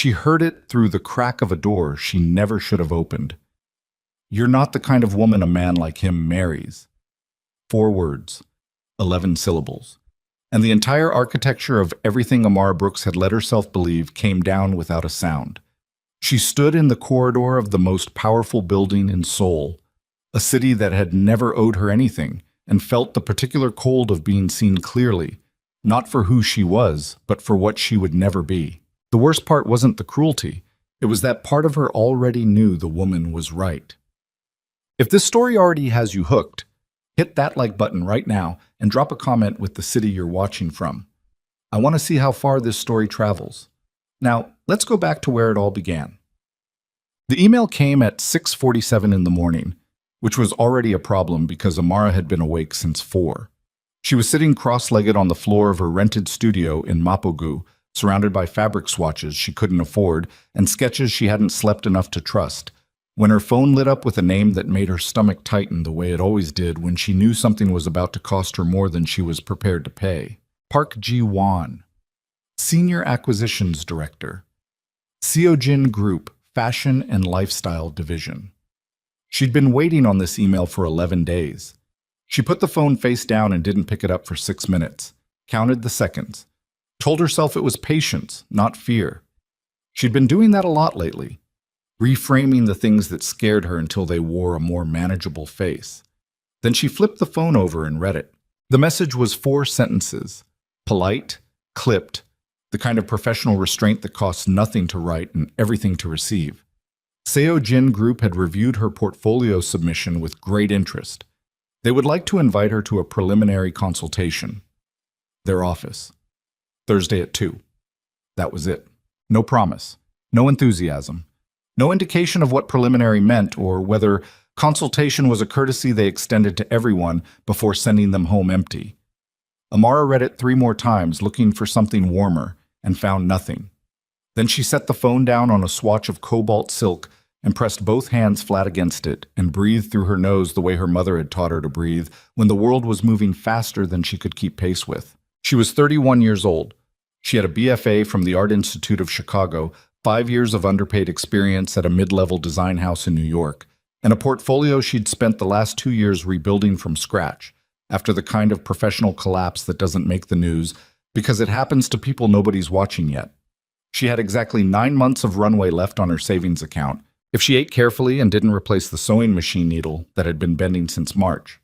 She heard it through the crack of a door she never should have opened. "You're not the kind of woman a man like him marries." 4 words, 11 syllables. And the entire architecture of everything Amara Brooks had let herself believe came down without a sound. She stood in the corridor of the most powerful building in Seoul, a city that had never owed her anything, and felt the particular cold of being seen clearly, not for who she was, but for what she would never be. The worst part wasn't the cruelty. It was that part of her already knew the woman was right. If this story already has you hooked, hit that like button right now and drop a comment with the city you're watching from. I want to see how far this story travels. Now, let's go back to where it all began. The email came at 6:47 in the morning, which was already a problem because Amara had been awake since 4. She was sitting cross-legged on the floor of her rented studio in Mapogu, surrounded by fabric swatches she couldn't afford and sketches she hadn't slept enough to trust, when her phone lit up with a name that made her stomach tighten the way it always did when she knew something was about to cost her more than she was prepared to pay. Park Ji-won, Senior Acquisitions Director, Seojin Group, Fashion and Lifestyle Division. She'd been waiting on this email for 11 days. She put the phone face down and didn't pick it up for 6 minutes, counted the seconds, told herself it was patience, not fear. She'd been doing that a lot lately, reframing the things that scared her until they wore a more manageable face. Then she flipped the phone over and read it. The message was 4 sentences, polite, clipped, the kind of professional restraint that costs nothing to write and everything to receive. Seojin Group had reviewed her portfolio submission with great interest. They would like to invite her to a preliminary consultation. Their office. Thursday at 2. That was it. No promise. No enthusiasm. No indication of what preliminary meant or whether consultation was a courtesy they extended to everyone before sending them home empty. Amara read it 3 more times, looking for something warmer, and found nothing. Then she set the phone down on a swatch of cobalt silk and pressed both hands flat against it and breathed through her nose the way her mother had taught her to breathe when the world was moving faster than she could keep pace with. She was 31 years old. She had a BFA from the Art Institute of Chicago, 5 years of underpaid experience at a mid-level design house in New York, and a portfolio she'd spent the last 2 years rebuilding from scratch, after the kind of professional collapse that doesn't make the news because it happens to people nobody's watching yet. She had exactly 9 months of runway left on her savings account, if she ate carefully and didn't replace the sewing machine needle that had been bending since March.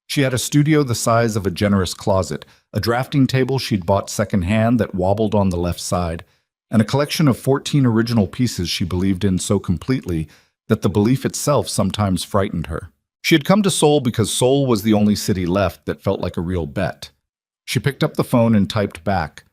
She had a studio the size of a generous closet, a drafting table she'd bought secondhand that wobbled on the left side, and a collection of 14 original pieces she believed in so completely that the belief itself sometimes frightened her. She had come to Seoul because Seoul was the only city left that felt like a real bet. She picked up the phone and typed back,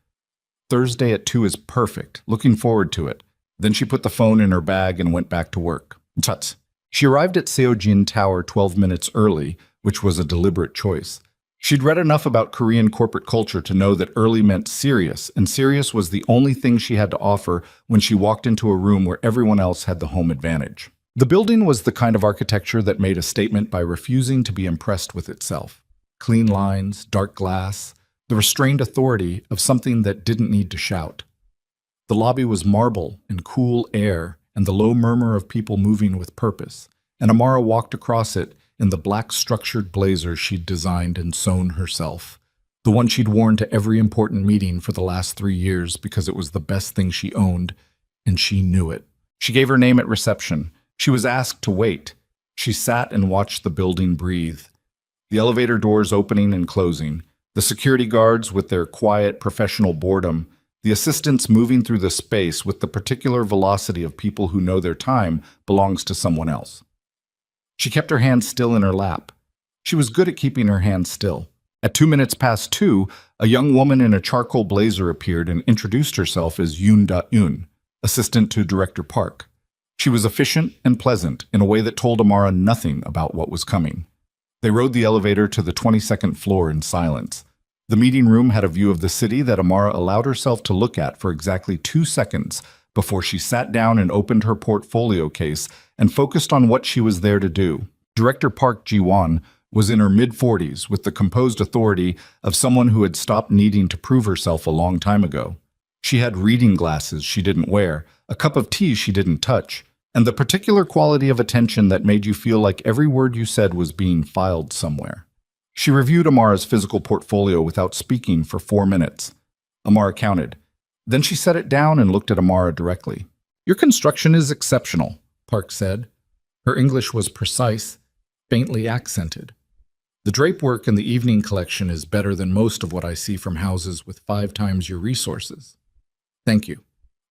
"Thursday at 2 is perfect, looking forward to it." Then she put the phone in her bag and went back to work. Tut. She arrived at Seojin Tower 12 minutes early, which was a deliberate choice. She'd read enough about Korean corporate culture to know that early meant serious, and serious was the only thing she had to offer when she walked into a room where everyone else had the home advantage. The building was the kind of architecture that made a statement by refusing to be impressed with itself. Clean lines, dark glass, the restrained authority of something that didn't need to shout. The lobby was marble and cool air and the low murmur of people moving with purpose, and Amara walked across it in the black structured blazer she'd designed and sewn herself, the one she'd worn to every important meeting for the last 3 years because it was the best thing she owned, and she knew it. She gave her name at reception. She was asked to wait. She sat and watched the building breathe. The elevator doors opening and closing, the security guards with their quiet, professional boredom, the assistants moving through the space with the particular velocity of people who know their time belongs to someone else. She kept her hands still in her lap. She was good at keeping her hands still. At 2 minutes past 2, a young woman in a charcoal blazer appeared and introduced herself as Yoon Da-eun, assistant to Director Park. She was efficient and pleasant in a way that told Amara nothing about what was coming. They rode the elevator to the 22nd floor in silence. The meeting room had a view of the city that Amara allowed herself to look at for exactly 2 seconds before she sat down and opened her portfolio case and focused on what she was there to do. Director Park Ji-won was in her mid-40s with the composed authority of someone who had stopped needing to prove herself a long time ago. She had reading glasses she didn't wear, a cup of tea she didn't touch, and the particular quality of attention that made you feel like every word you said was being filed somewhere. She reviewed Amara's physical portfolio without speaking for 4 minutes. Amara counted. Then she set it down and looked at Amara directly. "Your construction is exceptional," Park said. Her English was precise, faintly accented. "The drape work in the evening collection is better than most of what I see from houses with 5 times your resources." "Thank you,"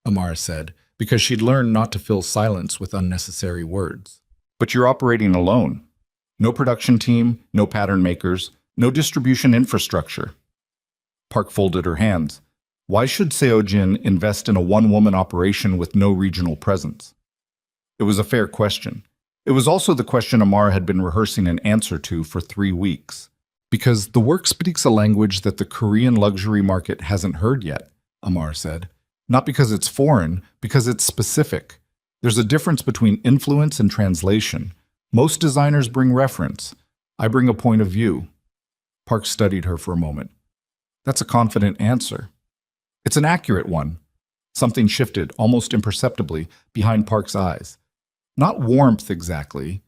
Amara said, because she'd learned not to fill silence with unnecessary words. "But you're operating alone. No production team, no pattern makers, no distribution infrastructure." Park folded her hands. Why should Seojin invest in a one-woman operation with no regional presence? It was a fair question. It was also the question Amara had been rehearsing an answer to for 3 weeks. "Because the work speaks a language that the Korean luxury market hasn't heard yet," Amara said. "Not because it's foreign, because it's specific. There's a difference between influence and translation. Most designers bring reference. I bring a point of view." Park studied her for a moment. "That's a confident answer." "It's an accurate one." Something shifted, almost imperceptibly, behind Park's eyes. Not warmth exactly,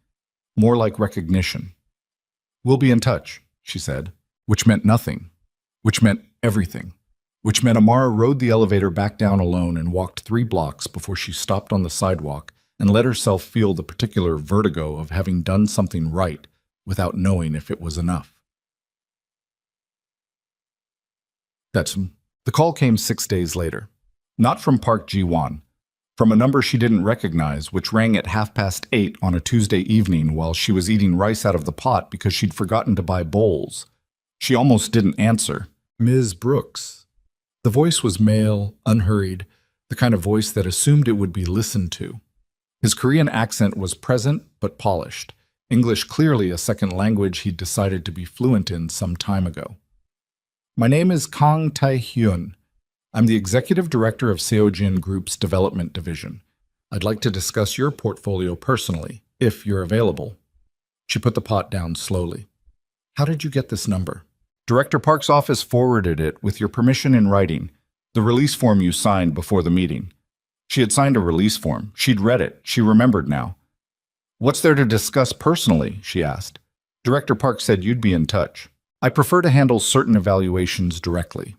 more like recognition. "We'll be in touch," she said, which meant nothing, which meant everything, which meant Amara rode the elevator back down alone and walked 3 blocks before she stopped on the sidewalk and let herself feel the particular vertigo of having done something right without knowing if it was enough. The call came 6 days later. Not from Park Ji-won, from a number she didn't recognize, which rang at 8:30 on a Tuesday evening while she was eating rice out of the pot because she'd forgotten to buy bowls. She almost didn't answer. "Ms. Brooks." The voice was male, unhurried, the kind of voice that assumed it would be listened to. His Korean accent was present but polished, English clearly a second language he'd decided to be fluent in some time ago. "My name is Kang Tae-hyun. I'm the executive director of Seojin Group's development division. I'd like to discuss your portfolio personally, if you're available." She put the pot down slowly. "How did you get this number?" "Director Park's office forwarded it with your permission in writing, the release form you signed before the meeting." She had signed a release form. She'd read it. She remembered now. "What's there to discuss personally?" she asked. "Director Park said you'd be in touch. I prefer to handle certain evaluations directly."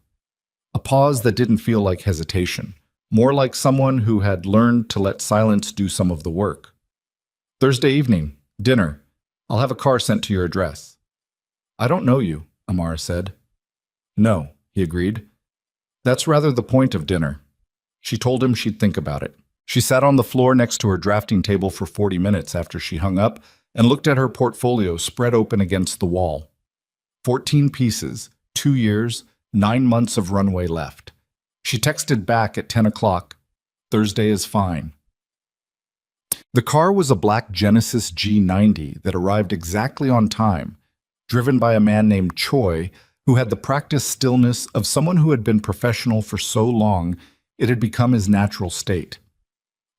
A pause that didn't feel like hesitation, more like someone who had learned to let silence do some of the work. "Thursday evening, dinner. I'll have a car sent to your address." "I don't know you," Amara said. "No," he agreed. "That's rather the point of dinner." She told him she'd think about it. She sat on the floor next to her drafting table for 40 minutes after she hung up and looked at her portfolio spread open against the wall. 14 pieces, 2 years, 9 months of runway left. She texted back at 10 o'clock, "Thursday is fine." The car was a black Genesis G90 that arrived exactly on time, driven by a man named Choi, who had the practiced stillness of someone who had been professional for so long it had become his natural state.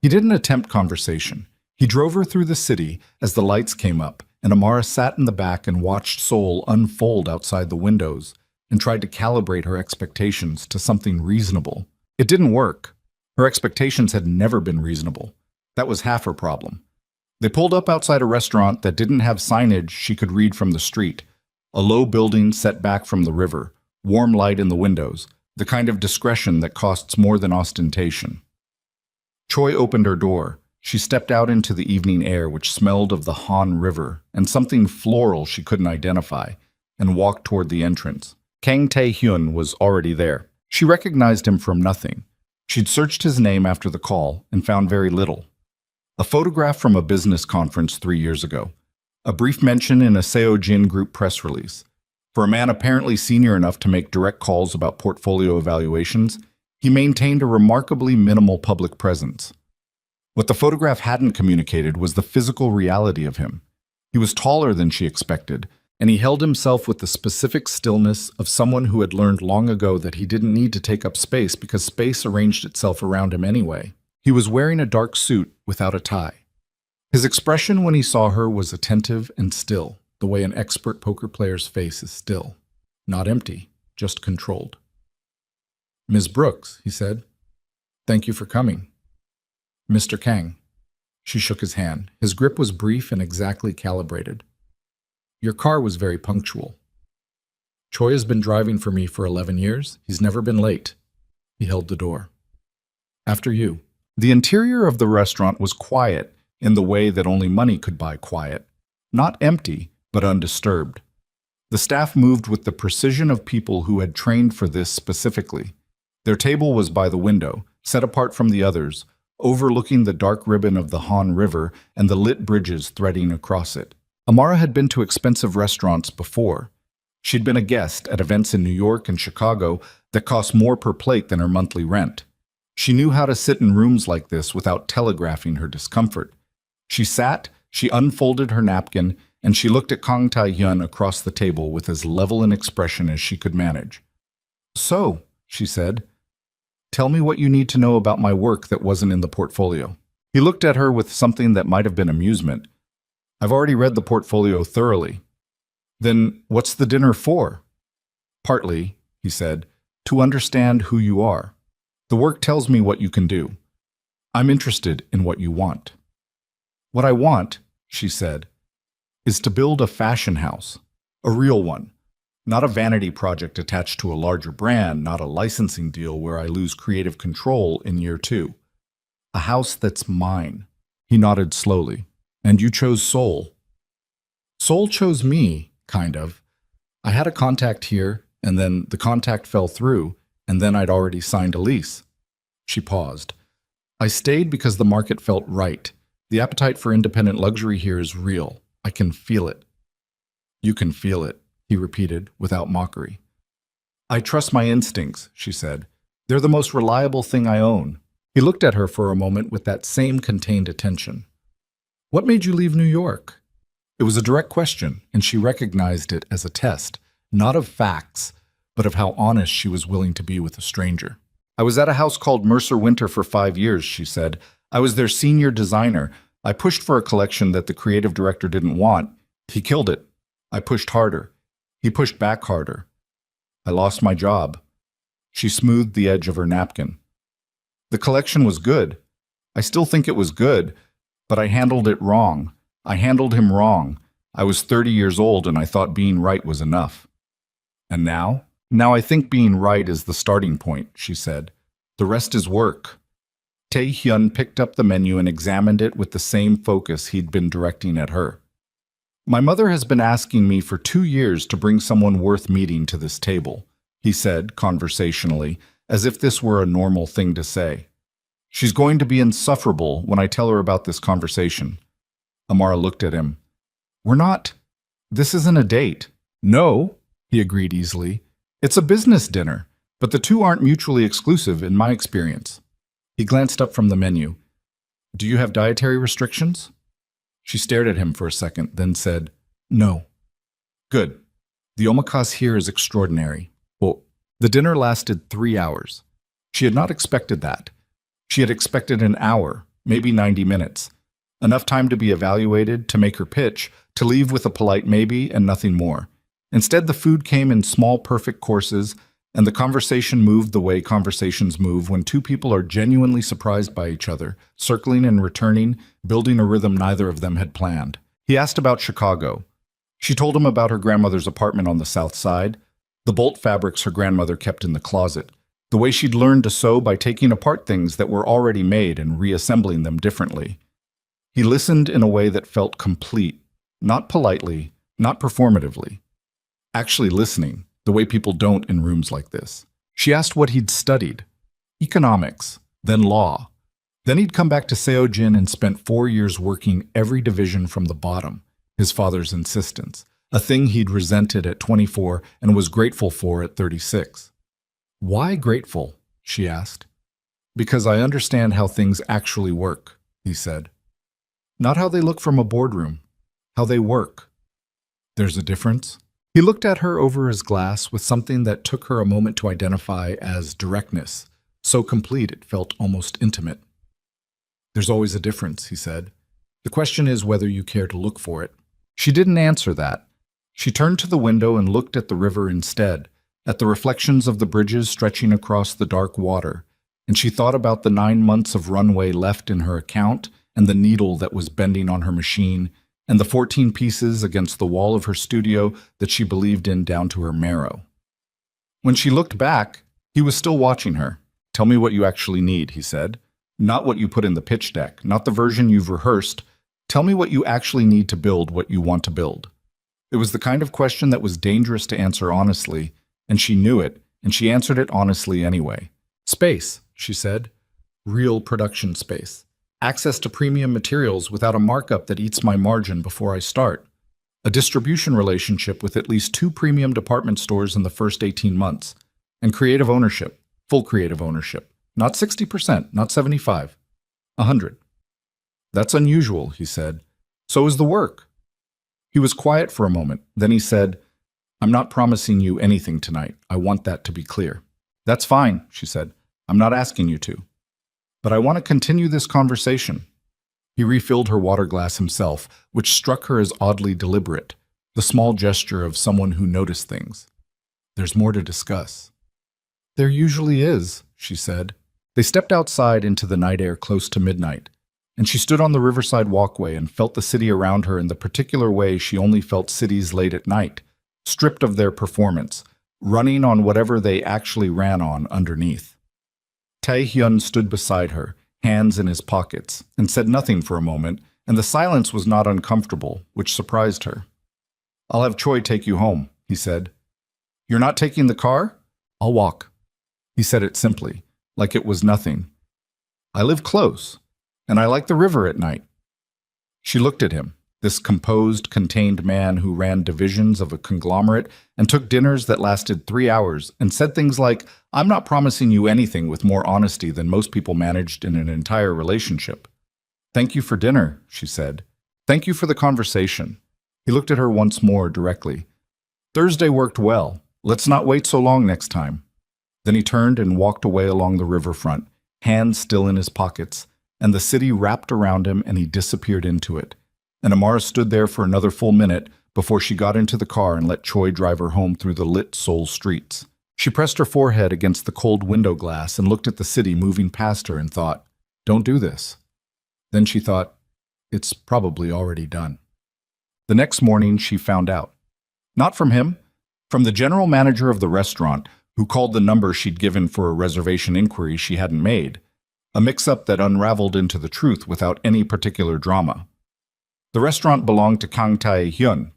He didn't attempt conversation. He drove her through the city as the lights came up, and Amara sat in the back and watched Seoul unfold outside the windows and tried to calibrate her expectations to something reasonable. It didn't work. Her expectations had never been reasonable. That was half her problem. They pulled up outside a restaurant that didn't have signage she could read from the street, a low building set back from the river, warm light in the windows, the kind of discretion that costs more than ostentation. Choi opened her door. She stepped out into the evening air, which smelled of the Han River and something floral she couldn't identify, and walked toward the entrance. Kang Tae-hyun was already there. She recognized him from nothing. She'd searched his name after the call and found very little. A photograph from a business conference 3 years ago. A brief mention in a Seojin Group press release. For a man apparently senior enough to make direct calls about portfolio evaluations, he maintained a remarkably minimal public presence. What the photograph hadn't communicated was the physical reality of him. He was taller than she expected, and he held himself with the specific stillness of someone who had learned long ago that he didn't need to take up space because space arranged itself around him anyway. He was wearing a dark suit without a tie. His expression when he saw her was attentive and still, the way an expert poker player's face is still. Not empty, just controlled. Ms. Brooks, he said. Thank you for coming. Mr. Kang. She shook his hand. His grip was brief and exactly calibrated. Your car was very punctual. Choi has been driving for me for 11 years. He's never been late. He held the door. After you. The interior of the restaurant was quiet in the way that only money could buy quiet. Not empty, but undisturbed. The staff moved with the precision of people who had trained for this specifically. Their table was by the window, set apart from the others, overlooking the dark ribbon of the Han River and the lit bridges threading across it. Amara had been to expensive restaurants before. She'd been a guest at events in New York and Chicago that cost more per plate than her monthly rent. She knew how to sit in rooms like this without telegraphing her discomfort. She sat, she unfolded her napkin, and she looked at Kang Tae-hyun across the table with as level an expression as she could manage. So, she said, tell me what you need to know about my work that wasn't in the portfolio. He looked at her with something that might have been amusement. I've already read the portfolio thoroughly. Then what's the dinner for? Partly, he said, to understand who you are. The work tells me what you can do. I'm interested in what you want. What I want, she said, is to build a fashion house, a real one, not a vanity project attached to a larger brand, not a licensing deal where I lose creative control in year 2. A house that's mine. He nodded slowly. And you chose Seoul. Seoul chose me, kind of. I had a contact here, and then the contact fell through, and then I'd already signed a lease. She paused. I stayed because the market felt right. The appetite for independent luxury here is real. I can feel it. You can feel it, he repeated, without mockery. I trust my instincts, she said. They're the most reliable thing I own. He looked at her for a moment with that same contained attention. What made you leave New York? It was a direct question, and she recognized it as a test, not of facts, but of how honest she was willing to be with a stranger. I was at a house called Mercer Winter for 5 years, she said. I was their senior designer. I pushed for a collection that the creative director didn't want. He killed it. I pushed harder. He pushed back harder. I lost my job. She smoothed the edge of her napkin. The collection was good. I still think it was good, but I handled it wrong. I handled him wrong. I was 30 years old and I thought being right was enough. And now? Now I think being right is the starting point, she said. The rest is work. Tae-hyun picked up the menu and examined it with the same focus he'd been directing at her. My mother has been asking me for 2 years to bring someone worth meeting to this table, he said conversationally, as if this were a normal thing to say. She's going to be insufferable when I tell her about this conversation. Amara looked at him. This isn't a date. No, he agreed easily. It's a business dinner, but the two aren't mutually exclusive in my experience. He glanced up from the menu. Do you have dietary restrictions? She stared at him for a second, then said, No. Good. The omakase here is extraordinary. Well, the dinner lasted 3 hours. She had not expected that. She had expected an hour, maybe 90 minutes. Enough time to be evaluated, to make her pitch, to leave with a polite maybe and nothing more. Instead, the food came in small, perfect courses, and the conversation moved the way conversations move when two people are genuinely surprised by each other, circling and returning, building a rhythm neither of them had planned. He asked about Chicago. She told him about her grandmother's apartment on the south side, the bolt fabrics her grandmother kept in the closet, the way she'd learned to sew by taking apart things that were already made and reassembling them differently. He listened in a way that felt complete, not politely, not performatively. Actually listening, the way people don't in rooms like this. She asked what he'd studied. Economics, then law. Then he'd come back to Seojin and spent 4 years working every division from the bottom, his father's insistence, a thing he'd resented at 24 and was grateful for at 36. Why grateful? She asked. Because I understand how things actually work, he said. Not how they look from a boardroom, how they work. There's a difference? He looked at her over his glass with something that took her a moment to identify as directness, so complete it felt almost intimate. There's always a difference, he said. The question is whether you care to look for it. She didn't answer that. She turned to the window and looked at the river instead, at the reflections of the bridges stretching across the dark water, and she thought about the 9 months of runway left in her account and the needle that was bending on her machine and the 14 pieces against the wall of her studio that she believed in down to her marrow. When she looked back, he was still watching her. "Tell me what you actually need," he said. "Not what you put in the pitch deck, not the version you've rehearsed. Tell me what you actually need to build what you want to build." It was the kind of question that was dangerous to answer honestly, and she knew it, and she answered it honestly anyway. "Space," she said. "Real production space. Access to premium materials without a markup that eats my margin before I start. A distribution relationship with at least 2 premium department stores in the first 18 months. And creative ownership, full creative ownership. Not 60%, not 75, 100. "That's unusual," he said. "So is the work." He was quiet for a moment. Then he said, "I'm not promising you anything tonight. I want that to be clear." "That's fine," she said. "I'm not asking you to. But I want to continue this conversation." He refilled her water glass himself, which struck her as oddly deliberate, the small gesture of someone who noticed things. "There's more to discuss." "There usually is," she said. They stepped outside into the night air close to midnight, and she stood on the riverside walkway and felt the city around her in the particular way she only felt cities late at night, stripped of their performance, running on whatever they actually ran on underneath. Tae-hyun stood beside her, hands in his pockets, and said nothing for a moment, and the silence was not uncomfortable, which surprised her. "I'll have Choi take you home," he said. "You're not taking the car?" "I'll walk." He said it simply, like it was nothing. "I live close, and I like the river at night." She looked at him, this composed, contained man who ran divisions of a conglomerate and took dinners that lasted 3 hours and said things like, "I'm not promising you anything," with more honesty than most people managed in an entire relationship. "Thank you for dinner," she said. "Thank you for the conversation." He looked at her once more directly. "Thursday worked well. Let's not wait so long next time." Then he turned and walked away along the riverfront, hands still in his pockets, and the city wrapped around him and he disappeared into it. And Amara stood there for another full minute before she got into the car and let Choi drive her home through the lit Seoul streets. She pressed her forehead against the cold window glass and looked at the city moving past her and thought, "Don't do this." Then she thought, "It's probably already done." The next morning she found out. Not from him, from the general manager of the restaurant, who called the number she'd given for a reservation inquiry she hadn't made, a mix-up that unraveled into the truth without any particular drama. The restaurant belonged to Kang Tae-hyun.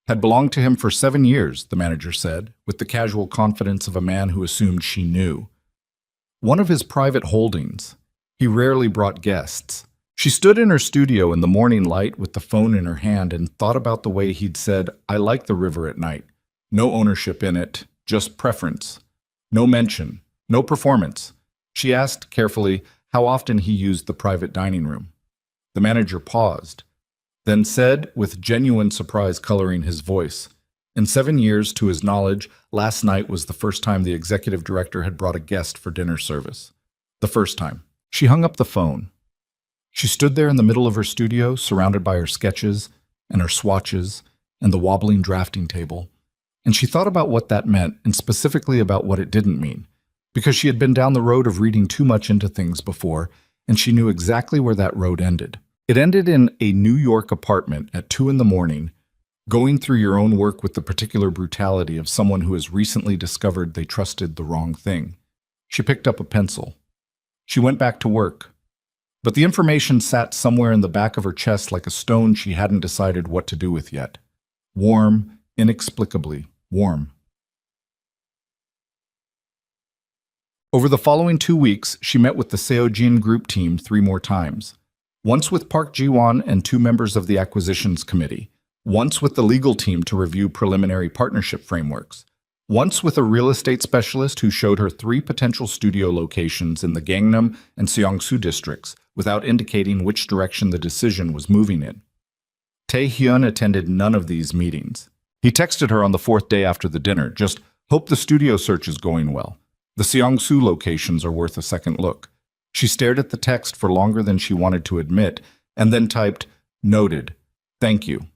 Had belonged to him for 7 years, the manager said, with the casual confidence of a man who assumed she knew. One of his private holdings. He rarely brought guests. She stood in her studio in the morning light with the phone in her hand and thought about the way he'd said, "I like the river at night. No ownership in it, just preference. No mention, no performance." She asked, carefully, how often he used the private dining room. The manager paused, then said, with genuine surprise coloring his voice, "In 7 years, to his knowledge, last night was the first time the executive director had brought a guest for dinner service. The first time." She hung up the phone. She stood there in the middle of her studio, surrounded by her sketches and her swatches and the wobbling drafting table, and she thought about what that meant and specifically about what it didn't mean, because she had been down the road of reading too much into things before, and she knew exactly where that road ended. It ended in a New York apartment at 2 a.m, going through your own work with the particular brutality of someone who has recently discovered they trusted the wrong thing. She picked up a pencil. She went back to work. But the information sat somewhere in the back of her chest like a stone she hadn't decided what to do with yet. Warm, inexplicably warm. Over the following 2 weeks, she met with the Seojin group team 3 more times. Once with Park Ji-won and 2 members of the acquisitions committee. Once with the legal team to review preliminary partnership frameworks. Once with a real estate specialist who showed her 3 potential studio locations in the Gangnam and Seongsu districts without indicating which direction the decision was moving in. Tae-hyun attended none of these meetings. He texted her on the 4th day after the dinner, just, "Hope the studio search is going well. The Seongsu locations are worth a second look." She stared at the text for longer than she wanted to admit, and then typed, "Noted. Thank you."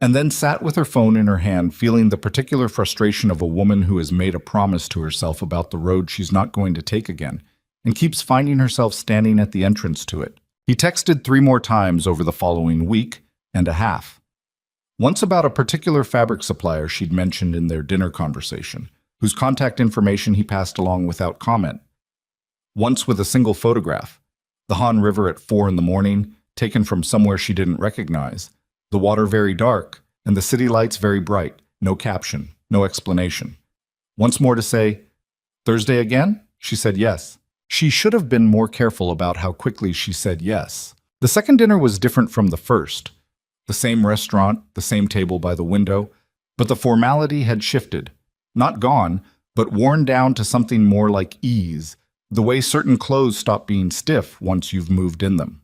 and then sat with her phone in her hand, feeling the particular frustration of a woman who has made a promise to herself about the road she's not going to take again, and keeps finding herself standing at the entrance to it. He texted 3 more times over the following week and a half. Once about a particular fabric supplier she'd mentioned in their dinner conversation, whose contact information he passed along without comment. Once with a single photograph, the Han River at 4 in the morning, taken from somewhere she didn't recognize, the water very dark, and the city lights very bright, no caption, no explanation. Once more to say, "Thursday again?" She said yes. She should have been more careful about how quickly she said yes. The second dinner was different from the first. The same restaurant, the same table by the window, but the formality had shifted. Not gone, but worn down to something more like ease, the way certain clothes stop being stiff once you've moved in them.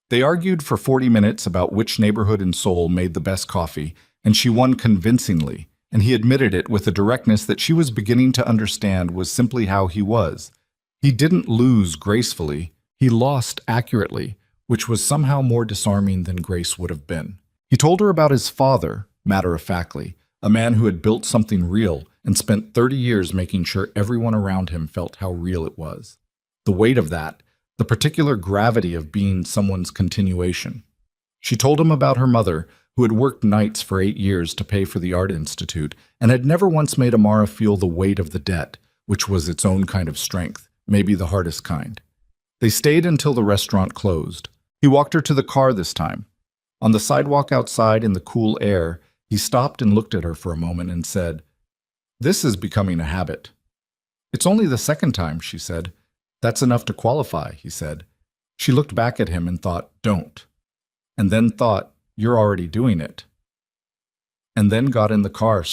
They argued for 40 minutes about which neighborhood in Seoul made the best coffee, and she won convincingly, and he admitted it with a directness that she was beginning to understand was simply how he was. He didn't lose gracefully, he lost accurately, which was somehow more disarming than grace would have been. He told her about his father, matter-of-factly, a man who had built something real and spent 30 years making sure everyone around him felt how real it was. The weight of that, the particular gravity of being someone's continuation. She told him about her mother, who had worked nights for 8 years to pay for the Art Institute and had never once made Amara feel the weight of the debt, which was its own kind of strength, maybe the hardest kind. They stayed until the restaurant closed. He walked her to the car this time. On the sidewalk outside in the cool air, he stopped and looked at her for a moment and said, "This is becoming a habit." "It's only the second time," she said. "That's enough to qualify," he said. She looked back at him and thought, "Don't." And then thought, "You're already doing it." And then got in the car.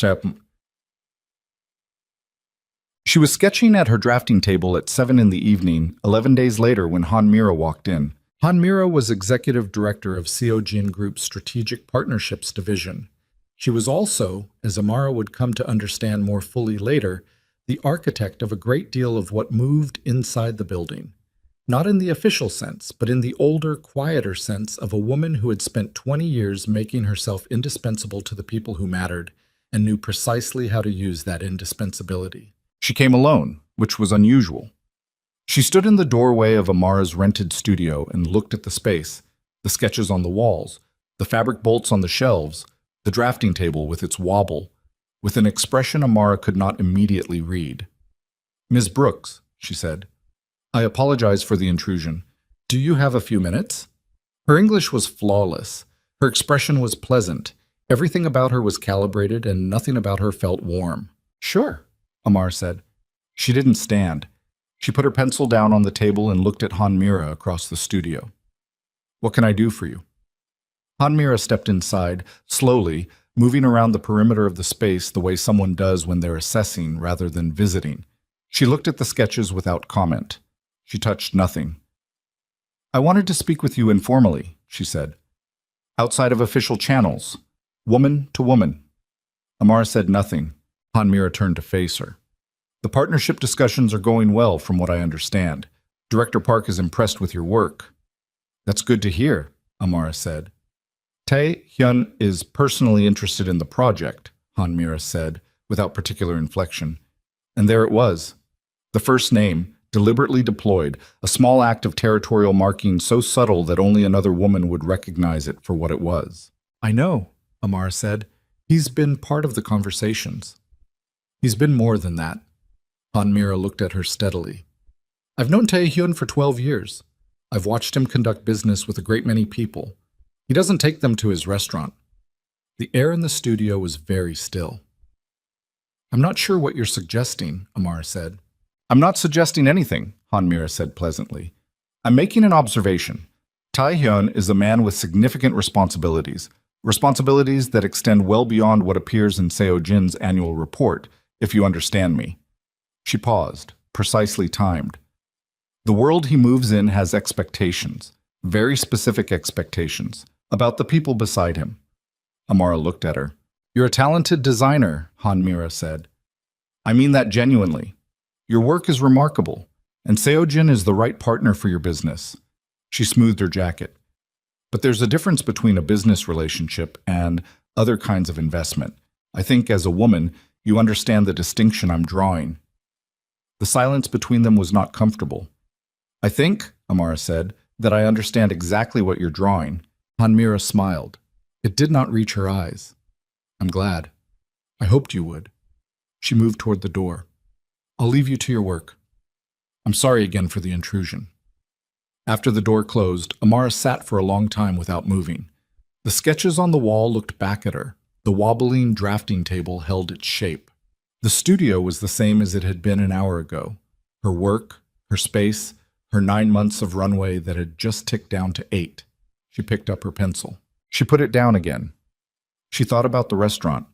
She was sketching at her drafting table at 7 in the evening, 11 days later when Han Mira walked in. Han Mira was executive director of Seojin Group's Strategic Partnerships Division. She was also, as Amara would come to understand more fully later, the architect of a great deal of what moved inside the building. Not in the official sense, but in the older, quieter sense of a woman who had spent 20 years making herself indispensable to the people who mattered and knew precisely how to use that indispensability. She came alone, which was unusual. She stood in the doorway of Amara's rented studio and looked at the space, the sketches on the walls, the fabric bolts on the shelves, the drafting table with its wobble, with an expression Amara could not immediately read. "Ms. Brooks," she said, "I apologize for the intrusion. Do you have a few minutes?" Her English was flawless. Her expression was pleasant. Everything about her was calibrated and nothing about her felt warm. "Sure," Amara said. She didn't stand. She put her pencil down on the table and looked at Han Mira across the studio. "What can I do for you?" Han Mira stepped inside, slowly, moving around the perimeter of the space the way someone does when they're assessing rather than visiting. She looked at the sketches without comment. She touched nothing. "I wanted to speak with you informally," she said. "Outside of official channels. Woman to woman." Amara said nothing. Han Mira turned to face her. "The partnership discussions are going well, from what I understand. Director Park is impressed with your work." "That's good to hear," Amara said. "Tae-hyun is personally interested in the project," Han Mira said, without particular inflection. And there it was. The first name, deliberately deployed, a small act of territorial marking so subtle that only another woman would recognize it for what it was. "I know," Amara said. "He's been part of the conversations." "He's been more than that." Han Mira looked at her steadily. "I've known Tae-hyun for 12 years. I've watched him conduct business with a great many people. He doesn't take them to his restaurant." The air in the studio was very still. "I'm not sure what you're suggesting," Amara said. "I'm not suggesting anything," Han Mira said pleasantly. "I'm making an observation. Tae-hyun is a man with significant responsibilities, responsibilities that extend well beyond what appears in Seojin's annual report, if you understand me." She paused, precisely timed. "The world he moves in has expectations, very specific expectations, about the people beside him." Amara looked at her. "You're a talented designer," Han Mira said. "I mean that genuinely. Your work is remarkable, and Seojin is the right partner for your business." She smoothed her jacket. "But there's a difference between a business relationship and other kinds of investment. I think, as a woman, you understand the distinction I'm drawing." The silence between them was not comfortable. "I think," Amara said, "that I understand exactly what you're drawing." Hanmira smiled. It did not reach her eyes. "I'm glad. I hoped you would." She moved toward the door. "I'll leave you to your work. I'm sorry again for the intrusion." After the door closed, Amara sat for a long time without moving. The sketches on the wall looked back at her. The wobbling drafting table held its shape. The studio was the same as it had been an hour ago. Her work, her space, her 9 months of runway that had just ticked down to 8. She picked up her pencil. She put it down again. She thought about the restaurant,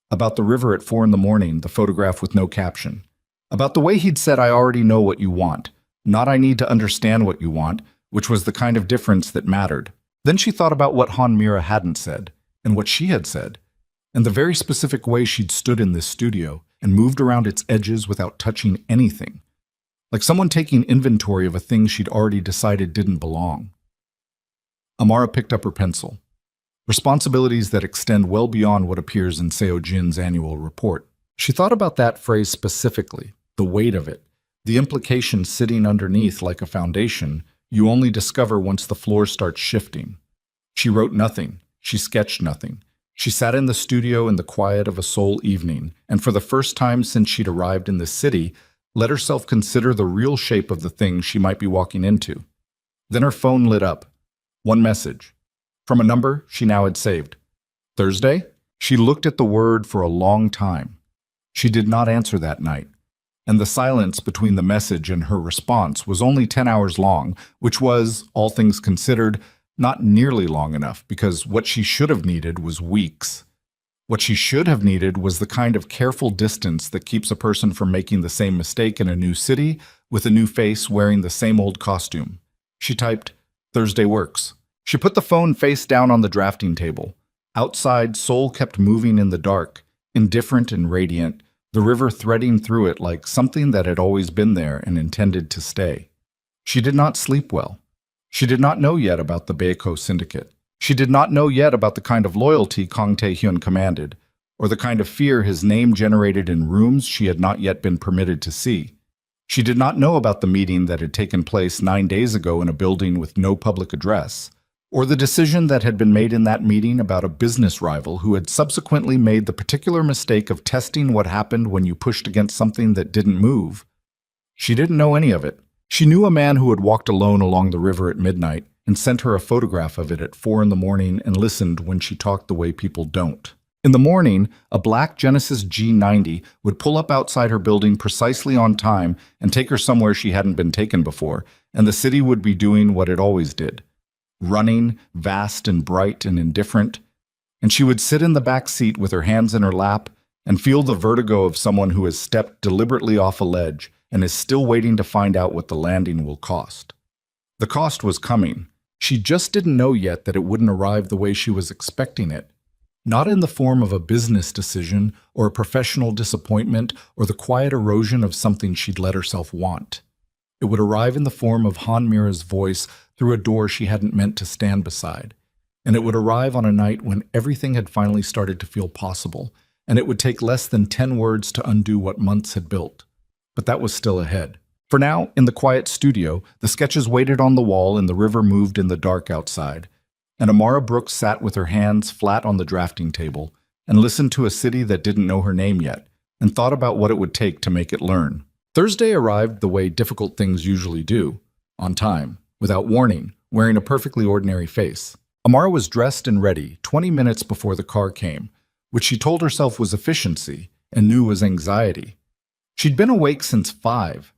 about the river at 4 in the morning, the photograph with no caption, about the way he'd said, "I already know what you want, not I need to understand what you want," which was the kind of difference that mattered. Then she thought about what Hanmira hadn't said, and what she had said, and the very specific way she'd stood in this studio and moved around its edges without touching anything, like someone taking inventory of a thing she'd already decided didn't belong. Amara picked up her pencil. Responsibilities that extend well beyond what appears in Seo Jin's annual report. She thought about that phrase specifically, the weight of it, the implication sitting underneath like a foundation you only discover once the floor starts shifting. She wrote nothing. She sketched nothing. She sat in the studio in the quiet of a sole evening, and for the first time since she'd arrived in the city, let herself consider the real shape of the thing she might be walking into. Then her phone lit up. One message. From a number she now had saved. Thursday? She looked at the word for a long time. She did not answer that night, and the silence between the message and her response was only 10 hours long, which was, all things considered, not nearly long enough, because what she should have needed was weeks. What she should have needed was the kind of careful distance that keeps a person from making the same mistake in a new city with a new face wearing the same old costume. She typed, "Thursday works." She put the phone face down on the drafting table. Outside, Seoul kept moving in the dark, indifferent and radiant, the river threading through it like something that had always been there and intended to stay. She did not sleep well. She did not know yet about the Baeko syndicate. She did not know yet about the kind of loyalty Kang Tae-hyun commanded, or the kind of fear his name generated in rooms she had not yet been permitted to see. She did not know about the meeting that had taken place 9 days ago in a building with no public address, or the decision that had been made in that meeting about a business rival who had subsequently made the particular mistake of testing what happened when you pushed against something that didn't move. She didn't know any of it. She knew a man who had walked alone along the river at midnight and sent her a photograph of it at 4 in the morning and listened when she talked the way people don't. In the morning, a black Genesis G90 would pull up outside her building precisely on time and take her somewhere she hadn't been taken before, and the city would be doing what it always did. Running, vast and bright and indifferent, and she would sit in the back seat with her hands in her lap and feel the vertigo of someone who has stepped deliberately off a ledge and is still waiting to find out what the landing will cost. The cost was coming. She just didn't know yet that it wouldn't arrive the way she was expecting it. Not in the form of a business decision or a professional disappointment or the quiet erosion of something she'd let herself want. It would arrive in the form of Hanmira's voice through a door she hadn't meant to stand beside. And it would arrive on a night when everything had finally started to feel possible, and it would take less than 10 words to undo what months had built. But that was still ahead. For now, in the quiet studio, the sketches waited on the wall and the river moved in the dark outside. And Amara Brooks sat with her hands flat on the drafting table and listened to a city that didn't know her name yet, and thought about what it would take to make it learn. Thursday arrived the way difficult things usually do, on time, without warning, wearing a perfectly ordinary face. Amara was dressed and ready 20 minutes before the car came, which she told herself was efficiency and knew was anxiety. She'd been awake since 5,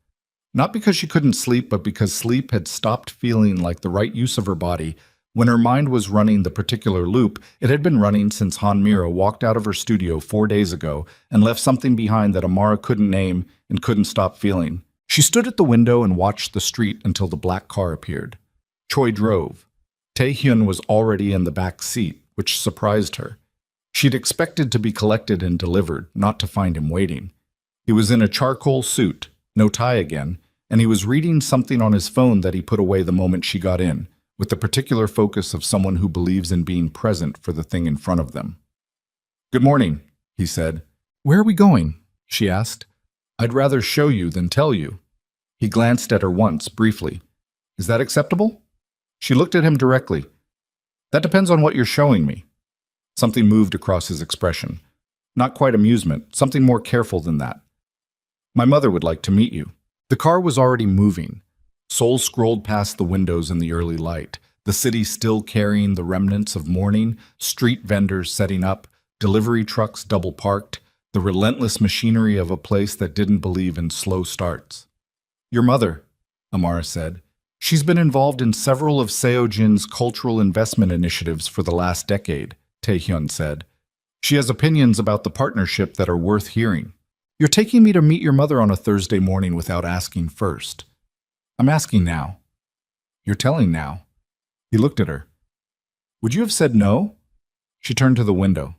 not because she couldn't sleep, but because sleep had stopped feeling like the right use of her body. When her mind was running the particular loop it had been running since Hanmira walked out of her studio 4 days ago and left something behind that Amara couldn't name and couldn't stop feeling. She stood at the window and watched the street until the black car appeared. Choi drove. Tae-hyun was already in the back seat, which surprised her. She'd expected to be collected and delivered, not to find him waiting. He was in a charcoal suit, no tie again, and he was reading something on his phone that he put away the moment she got in, with the particular focus of someone who believes in being present for the thing in front of them. Good morning, he said. Where are we going? She asked. I'd rather show you than tell you. He glanced at her once, briefly. Is that acceptable? She looked at him directly. That depends on what you're showing me. Something moved across his expression. Not quite amusement, something more careful than that. My mother would like to meet you. The car was already moving. Seoul scrolled past the windows in the early light, the city still carrying the remnants of morning, street vendors setting up, delivery trucks double parked, the relentless machinery of a place that didn't believe in slow starts. Your mother, Amara said. She's been involved in several of Seojin's cultural investment initiatives for the last decade, Taehyun said. She has opinions about the partnership that are worth hearing. You're taking me to meet your mother on a Thursday morning without asking first. I'm asking now. You're telling now. He looked at her. Would you have said no? She turned to the window.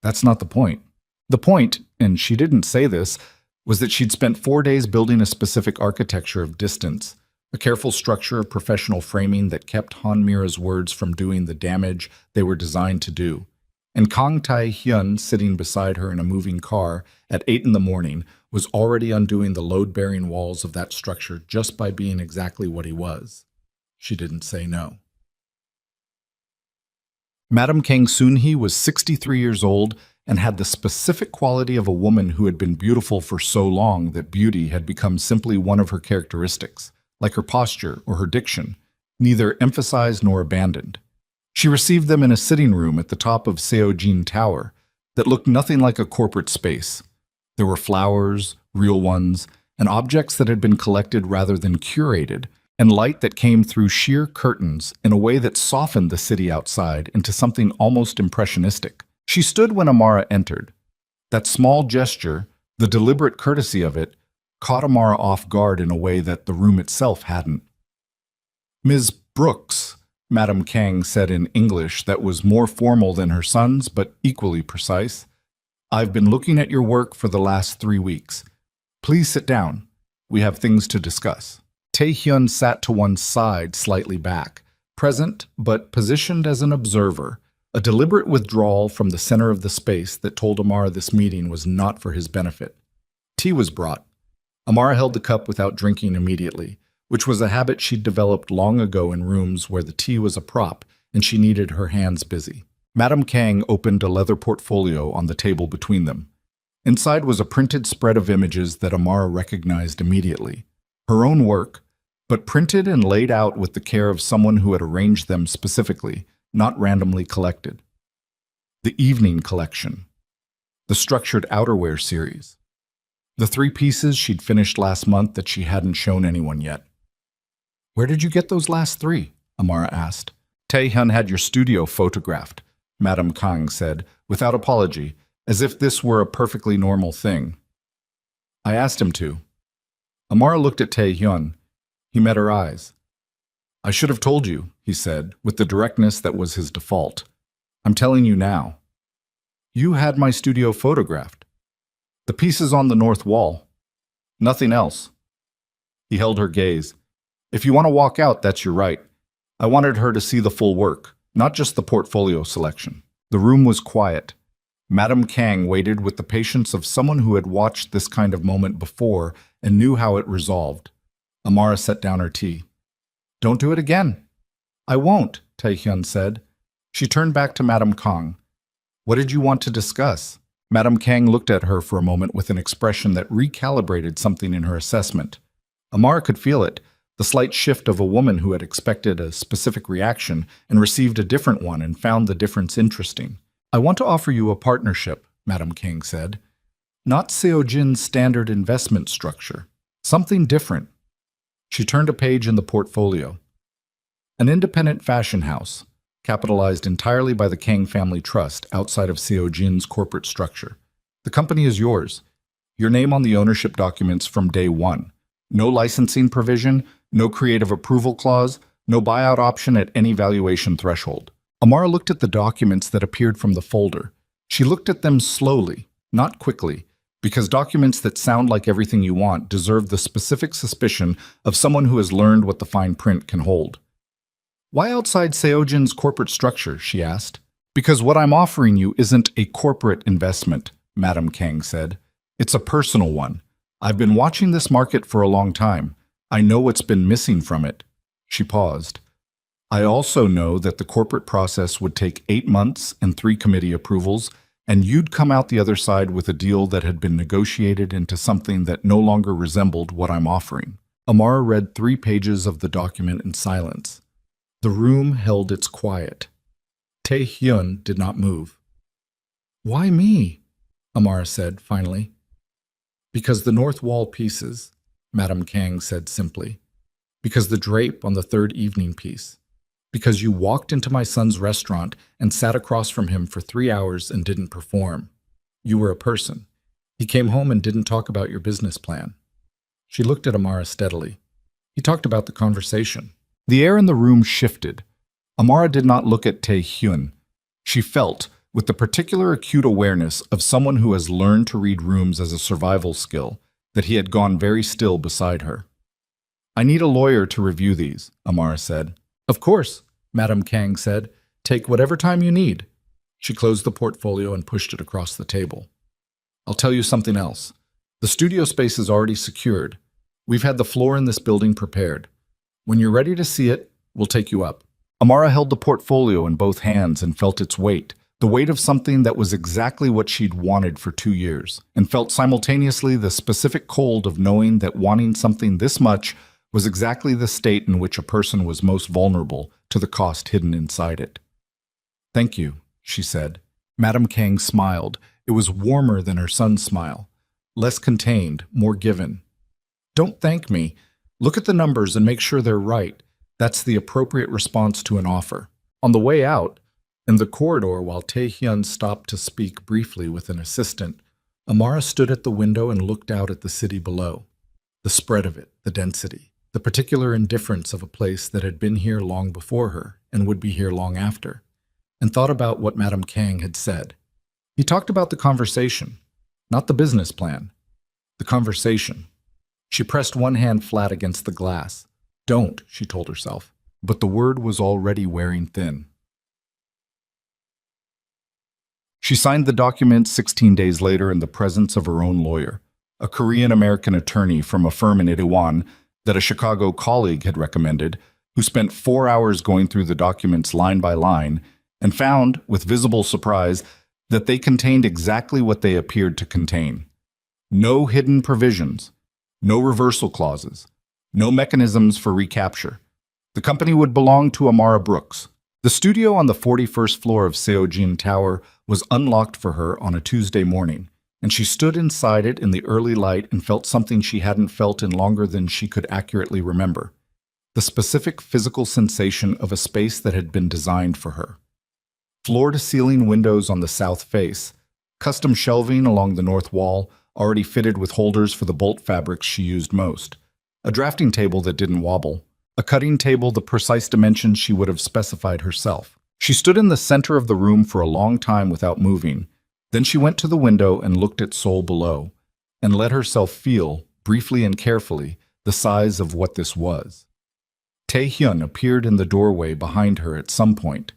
That's not the point. The point, and she didn't say this, was that she'd spent 4 days building a specific architecture of distance, a careful structure of professional framing that kept Hanmira's words from doing the damage they were designed to do. And Kang Tae-hyun, sitting beside her in a moving car at 8 in the morning, was already undoing the load-bearing walls of that structure just by being exactly what he was. She didn't say no. Madam Kang Soon-hee was 63 years old and had the specific quality of a woman who had been beautiful for so long that beauty had become simply one of her characteristics, like her posture or her diction, neither emphasized nor abandoned. She received them in a sitting room at the top of Seojin Tower that looked nothing like a corporate space. There were flowers, real ones, and objects that had been collected rather than curated, and light that came through sheer curtains in a way that softened the city outside into something almost impressionistic. She stood when Amara entered. That small gesture, the deliberate courtesy of it, caught Amara off guard in a way that the room itself hadn't. Ms. Brooks, Madam Kang said in English that was more formal than her son's but equally precise, I've been looking at your work for the last 3 weeks. Please sit down. We have things to discuss. Taehyun sat to one side, slightly back, present but positioned as an observer, a deliberate withdrawal from the center of the space that told Amara this meeting was not for his benefit. Tea was brought. Amara held the cup without drinking immediately, which was a habit she'd developed long ago in rooms where the tea was a prop and she needed her hands busy. Madam Kang opened a leather portfolio on the table between them. Inside was a printed spread of images that Amara recognized immediately. Her own work, but printed and laid out with the care of someone who had arranged them specifically, not randomly collected. The Evening Collection. The Structured Outerwear series. The 3 pieces she'd finished last month that she hadn't shown anyone yet. Where did you get those last 3? Amara asked. Taehyun had your studio photographed, Madam Kang said, without apology, as if this were a perfectly normal thing. I asked him to. Amara looked at Taehyun. He met her eyes. I should have told you, he said, with the directness that was his default. I'm telling you now. You had my studio photographed. The pieces on the north wall. Nothing else. He held her gaze. If you want to walk out, that's your right. I wanted her to see the full work, not just the portfolio selection. The room was quiet. Madam Kang waited with the patience of someone who had watched this kind of moment before and knew how it resolved. Amara set down her tea. Don't do it again. I won't, Taehyun said. She turned back to Madam Kang. What did you want to discuss? Madam Kang looked at her for a moment with an expression that recalibrated something in her assessment. Amara could feel it, the slight shift of a woman who had expected a specific reaction and received a different one and found the difference interesting. I want to offer you a partnership, Madam Kang said. Not Seojin's standard investment structure. Something different. She turned a page in the portfolio. An independent fashion house, capitalized entirely by the Kang Family Trust outside of Seojin's corporate structure. The company is yours. Your name on the ownership documents from day one. No licensing provision, no creative approval clause, no buyout option at any valuation threshold. Amara looked at the documents that appeared from the folder. She looked at them slowly, not quickly, because documents that sound like everything you want deserve the specific suspicion of someone who has learned what the fine print can hold. Why outside Seojin's corporate structure? She asked. Because what I'm offering you isn't a corporate investment, Madam Kang said. It's a personal one. I've been watching this market for a long time. I know what's been missing from it. She paused. I also know that the corporate process would take 8 months and 3 committee approvals, and you'd come out the other side with a deal that had been negotiated into something that no longer resembled what I'm offering. Amara read 3 pages of the document in silence. The room held its quiet. Tae-hyun did not move. Why me? Amara said, finally. Because the north wall pieces, Madam Kang said simply. Because the drape on the 3rd evening piece. Because you walked into my son's restaurant and sat across from him for 3 hours and didn't perform. You were a person. He came home and didn't talk about your business plan. She looked at Amara steadily. He talked about the conversation. The air in the room shifted. Amara did not look at Tae-hyun. She felt, with the particular acute awareness of someone who has learned to read rooms as a survival skill, that he had gone very still beside her. I need a lawyer to review these, Amara said. Of course, Madam Kang said. Take whatever time you need. She closed the portfolio and pushed it across the table. I'll tell you something else. The studio space is already secured. We've had the floor in this building prepared. When you're ready to see it, we'll take you up. Amara held the portfolio in both hands and felt its weight, the weight of something that was exactly what she'd wanted for 2 years, and felt simultaneously the specific cold of knowing that wanting something this much was exactly the state in which a person was most vulnerable to the cost hidden inside it. Thank you, she said. Madam Kang smiled. It was warmer than her son's smile. Less contained, more given. Don't thank me. Look at the numbers and make sure they're right. That's the appropriate response to an offer. On the way out, in the corridor while Tae-hyun stopped to speak briefly with an assistant, Amara stood at the window and looked out at the city below. The spread of it, the density, the particular indifference of a place that had been here long before her and would be here long after, and thought about what Madam Kang had said. He talked about the conversation, not the business plan. The conversation. She pressed one hand flat against the glass. Don't, she told herself, but the word was already wearing thin. She signed the document 16 days later in the presence of her own lawyer, a Korean-American attorney from a firm in Itaewon that a Chicago colleague had recommended, who spent 4 hours going through the documents line by line and found, with visible surprise, that they contained exactly what they appeared to contain. No hidden provisions, no reversal clauses, no mechanisms for recapture. The company would belong to Amara Brooks. The studio on the 41st floor of Seojin Tower was unlocked for her on a Tuesday morning, and she stood inside it in the early light and felt something she hadn't felt in longer than she could accurately remember. The specific physical sensation of a space that had been designed for her. Floor-to-ceiling windows on the south face, custom shelving along the north wall, already fitted with holders for the bolt fabrics she used most, a drafting table that didn't wobble, a cutting table the precise dimensions she would have specified herself. She stood in the center of the room for a long time without moving. Then she went to the window and looked at Seoul below, and let herself feel, briefly and carefully, the size of what this was. Tae-hyun appeared in the doorway behind her at some point.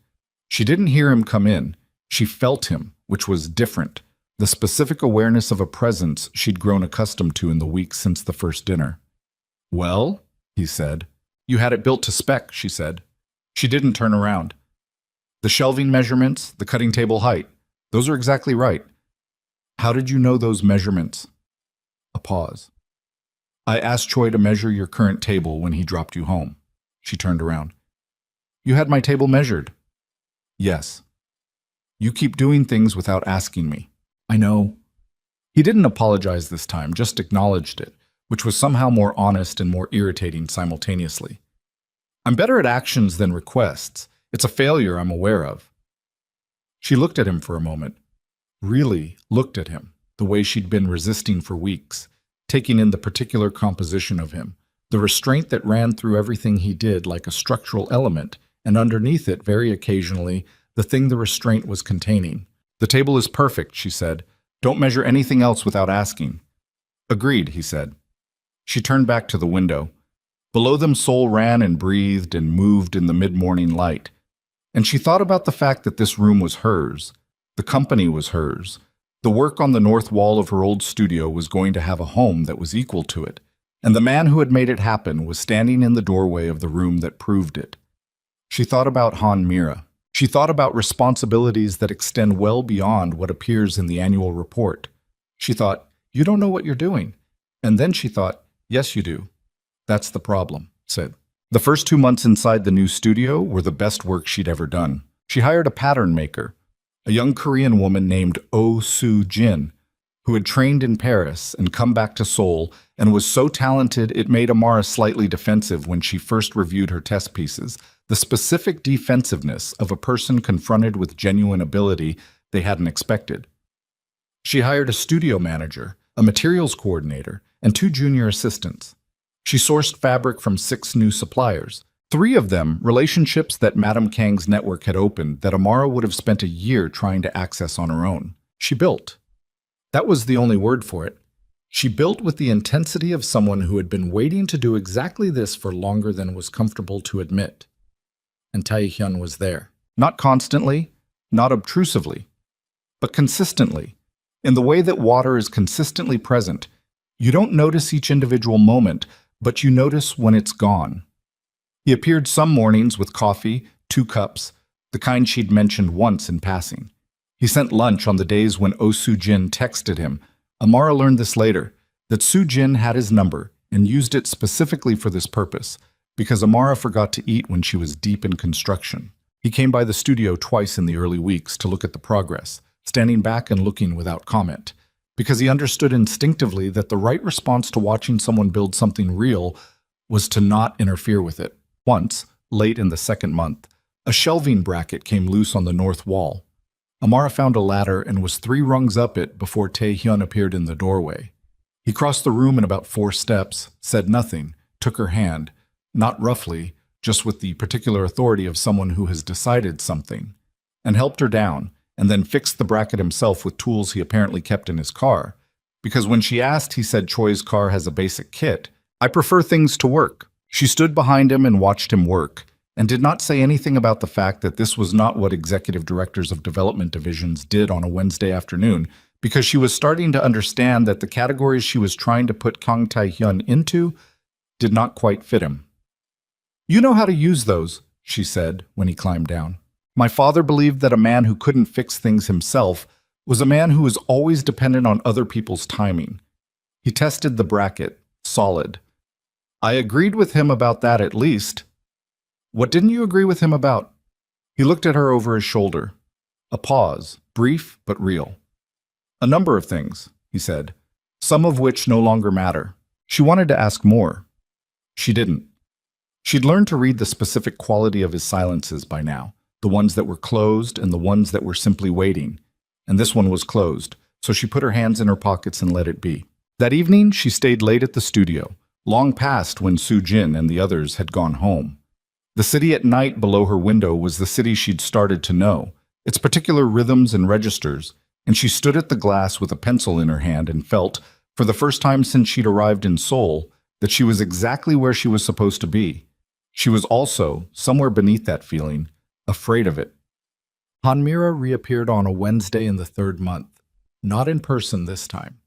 She didn't hear him come in. She felt him, which was different, the specific awareness of a presence she'd grown accustomed to in the weeks since the first dinner. Well, he said. You had it built to spec, she said. She didn't turn around. The shelving measurements, the cutting table height, those are exactly right. How did you know those measurements? A pause. I asked Choi to measure your current table when he dropped you home. She turned around. You had my table measured. Yes. You keep doing things without asking me. I know. He didn't apologize this time, just acknowledged it, which was somehow more honest and more irritating simultaneously. I'm better at actions than requests. It's a failure I'm aware of. She looked at him for a moment. Really looked at him, the way she'd been resisting for weeks, taking in the particular composition of him, the restraint that ran through everything he did like a structural element, and underneath it, very occasionally, the thing the restraint was containing. The table is perfect, she said. Don't measure anything else without asking. Agreed, he said. She turned back to the window. Below them Seoul ran and breathed and moved in the mid-morning light. And she thought about the fact that this room was hers, the company was hers, the work on the north wall of her old studio was going to have a home that was equal to it, and the man who had made it happen was standing in the doorway of the room that proved it. She thought about Han Mira. She thought about responsibilities that extend well beyond what appears in the annual report. She thought, you don't know what you're doing. And then she thought, yes, you do. That's the problem, said. The first 2 months inside the new studio were the best work she'd ever done. She hired a pattern maker, a young Korean woman named Oh Soo-jin, who had trained in Paris and come back to Seoul and was so talented it made Amara slightly defensive when she first reviewed her test pieces, the specific defensiveness of a person confronted with genuine ability they hadn't expected. She hired a studio manager, a materials coordinator, and 2 junior assistants. She sourced fabric from 6 new suppliers, 3 of them relationships that Madame Kang's network had opened that Amara would have spent a year trying to access on her own. She built. That was the only word for it. She built with the intensity of someone who had been waiting to do exactly this for longer than was comfortable to admit. And Tae-hyun was there. Not constantly, not obtrusively, but consistently. In the way that water is consistently present, you don't notice each individual moment, but you notice when it's gone. He appeared some mornings with coffee, 2 cups, the kind she'd mentioned once in passing. He sent lunch on the days when Oh Soo-jin texted him. Amara learned this later, that Soo-jin had his number and used it specifically for this purpose, because Amara forgot to eat when she was deep in construction. He came by the studio twice in the early weeks to look at the progress, standing back and looking without comment, because he understood instinctively that the right response to watching someone build something real was to not interfere with it. Once, late in the 2nd month, a shelving bracket came loose on the north wall. Amara found a ladder and was 3 rungs up it before Tae-hyun appeared in the doorway. He crossed the room in about 4 steps, said nothing, took her hand, not roughly, just with the particular authority of someone who has decided something, and helped her down, and then fixed the bracket himself with tools he apparently kept in his car, because when she asked, he said Choi's car has a basic kit. I prefer things to work. She stood behind him and watched him work, and did not say anything about the fact that this was not what executive directors of development divisions did on a Wednesday afternoon, because she was starting to understand that the categories she was trying to put Kang Tae-hyun into did not quite fit him. You know how to use those, she said when he climbed down. My father believed that a man who couldn't fix things himself was a man who was always dependent on other people's timing. He tested the bracket, solid. I agreed with him about that at least. What didn't you agree with him about? He looked at her over his shoulder. A pause, brief but real. A number of things, he said, some of which no longer matter. She wanted to ask more. She didn't. She'd learned to read the specific quality of his silences by now, the ones that were closed and the ones that were simply waiting. And this one was closed, so she put her hands in her pockets and let it be. That evening, she stayed late at the studio, long past when Soo-jin and the others had gone home. The city at night below her window was the city she'd started to know, its particular rhythms and registers, and she stood at the glass with a pencil in her hand and felt, for the first time since she'd arrived in Seoul, that she was exactly where she was supposed to be. She was also, somewhere beneath that feeling, afraid of it. Han Mira reappeared on a Wednesday in the 3rd month, not in person this time.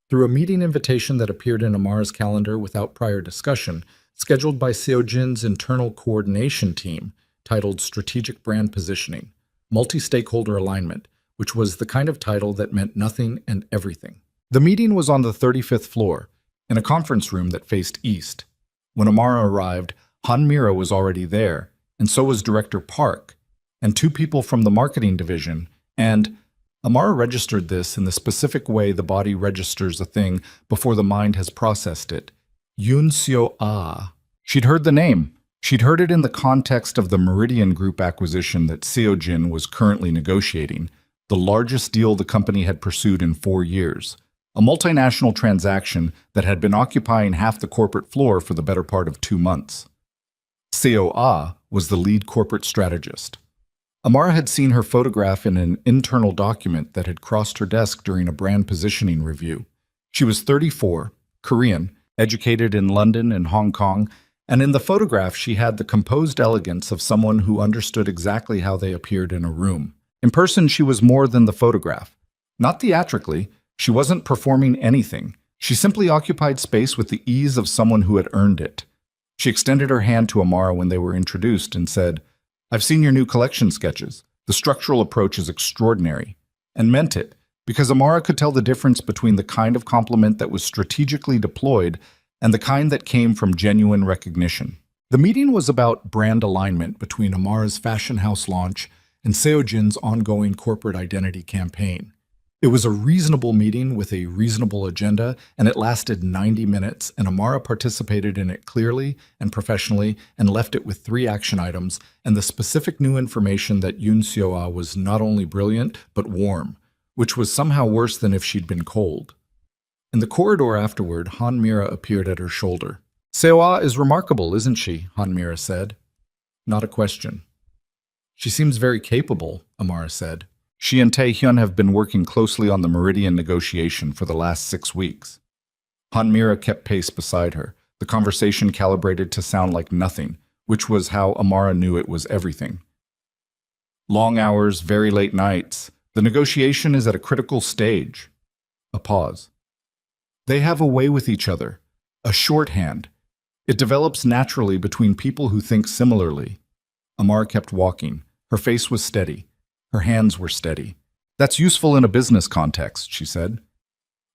Through a meeting invitation that appeared in Amara's calendar without prior discussion, scheduled by Seo-jin's internal coordination team, titled Strategic Brand Positioning, Multi-Stakeholder Alignment, which was the kind of title that meant nothing and everything. The meeting was on the 35th floor, in a conference room that faced east. When Amara arrived, Han Mira was already there, and so was Director Park, and 2 people from the marketing division, and Amara registered this in the specific way the body registers a thing before the mind has processed it. Yoon Seo-ah. She'd heard the name. She'd heard it in the context of the Meridian Group acquisition that Seo-jin was currently negotiating, the largest deal the company had pursued in 4 years, a multinational transaction that had been occupying half the corporate floor for the better part of 2 months. Seo-ah was the lead corporate strategist. Amara had seen her photograph in an internal document that had crossed her desk during a brand positioning review. She was 34, Korean, educated in London and Hong Kong, And in the photograph, she had the composed elegance of someone who understood exactly how they appeared in a room. In person, she was more than the photograph. Not theatrically, she wasn't performing anything. She simply occupied space with the ease of someone who had earned it. She extended her hand to Amara when they were introduced and said, "I've seen your new collection sketches. The structural approach is extraordinary." And meant it, because Amara could tell the difference between the kind of compliment that was strategically deployed and the kind that came from genuine recognition. The meeting was about brand alignment between Amara's fashion house launch and Seojin's ongoing corporate identity campaign. It was a reasonable meeting with a reasonable agenda, and it lasted 90 minutes, and Amara participated in it clearly and professionally and left it with 3 action items and the specific new information that Yoon Seo-ah was not only brilliant, but warm, which was somehow worse than if she'd been cold. In the corridor afterward, Han Mira appeared at her shoulder. "Seo-ah is remarkable, isn't she?" Han Mira said. "Not a question." "She seems very capable," Amara said. "She and Tae-hyun have been working closely on the Meridian negotiation for the last 6 weeks." Han Mira kept pace beside her, the conversation calibrated to sound like nothing, which was how Amara knew it was everything. "Long hours, very late nights. The negotiation is at a critical stage." A pause. "They have a way with each other, a shorthand. It develops naturally between people who think similarly." Amara kept walking. Her face was steady. Her hands were steady. "That's useful in a business context," she said.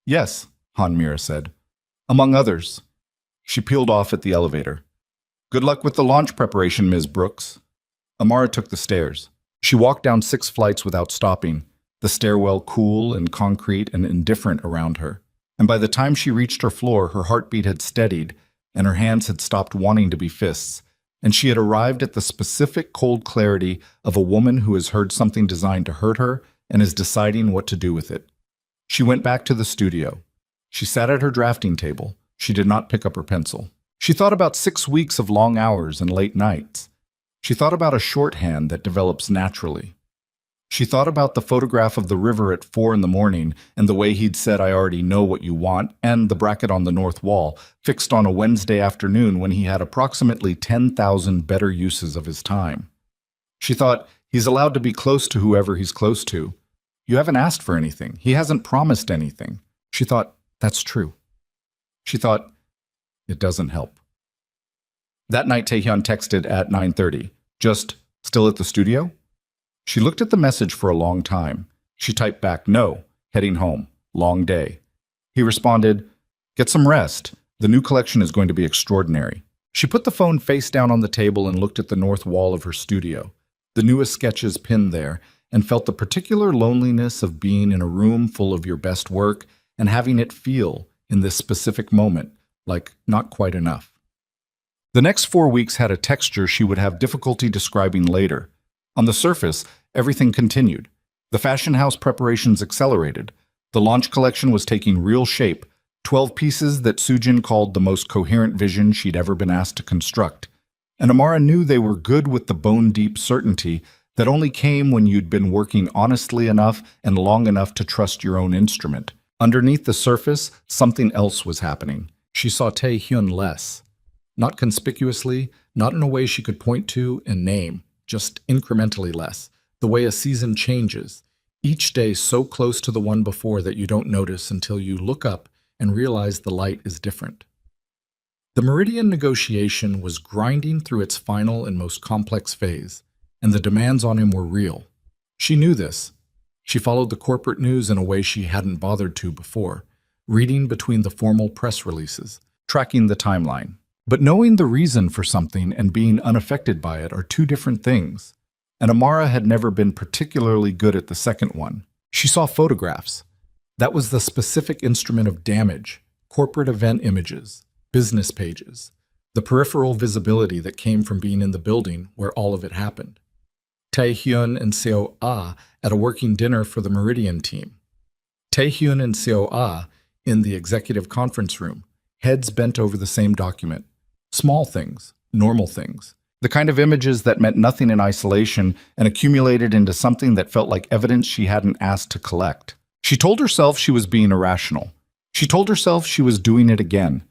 "Yes," Han Mira said. "Among others." She peeled off at the elevator. "Good luck with the launch preparation, Ms. Brooks." Amara took the stairs. She walked down 6 flights without stopping, the stairwell cool and concrete and indifferent around her. And by the time she reached her floor, her heartbeat had steadied, and her hands had stopped wanting to be fists, and she had arrived at the specific cold clarity of a woman who has heard something designed to hurt her and is deciding what to do with it. She went back to the studio. She sat at her drafting table. She did not pick up her pencil. She thought about 6 weeks of long hours and late nights. She thought about a shorthand that develops naturally. She thought about the photograph of the river at 4 in the morning and the way he'd said, "I already know what you want," and the bracket on the north wall, fixed on a Wednesday afternoon when he had approximately 10,000 better uses of his time. She thought, he's allowed to be close to whoever he's close to. You haven't asked for anything. He hasn't promised anything. She thought, that's true. She thought, it doesn't help. That night, Taehyun texted at 9:30, "Just still at the studio?" She looked at the message for a long time. She typed back, "No, heading home. Long day." He responded, "Get some rest. The new collection is going to be extraordinary." She put the phone face down on the table and looked at the north wall of her studio, the newest sketches pinned there, and felt the particular loneliness of being in a room full of your best work and having it feel, in this specific moment, like not quite enough. The next 4 weeks had a texture she would have difficulty describing later. On the surface, everything continued. The fashion house preparations accelerated. The launch collection was taking real shape, 12 pieces that Soojin called the most coherent vision she'd ever been asked to construct. And Amara knew they were good with the bone-deep certainty that only came when you'd been working honestly enough and long enough to trust your own instrument. Underneath the surface, something else was happening. She saw Tae-hyun less. Not conspicuously, not in a way she could point to and name, just incrementally less, the way a season changes, each day so close to the one before that you don't notice until you look up and realize the light is different. The Meridian negotiation was grinding through its final and most complex phase, and the demands on him were real. She knew this. She followed the corporate news in a way she hadn't bothered to before, reading between the formal press releases, tracking the timeline. But knowing the reason for something and being unaffected by it are two different things, and Amara had never been particularly good at the second one. She saw photographs. That was the specific instrument of damage, corporate event images, business pages, the peripheral visibility that came from being in the building where all of it happened. Tae-hyun and Seo-ah at a working dinner for the Meridian team. Tae-hyun and Seo-ah in the executive conference room, heads bent over the same document. Small things, normal things. The kind of images that meant nothing in isolation and accumulated into something that felt like evidence she hadn't asked to collect. She told herself she was being irrational. She told herself she was doing it again.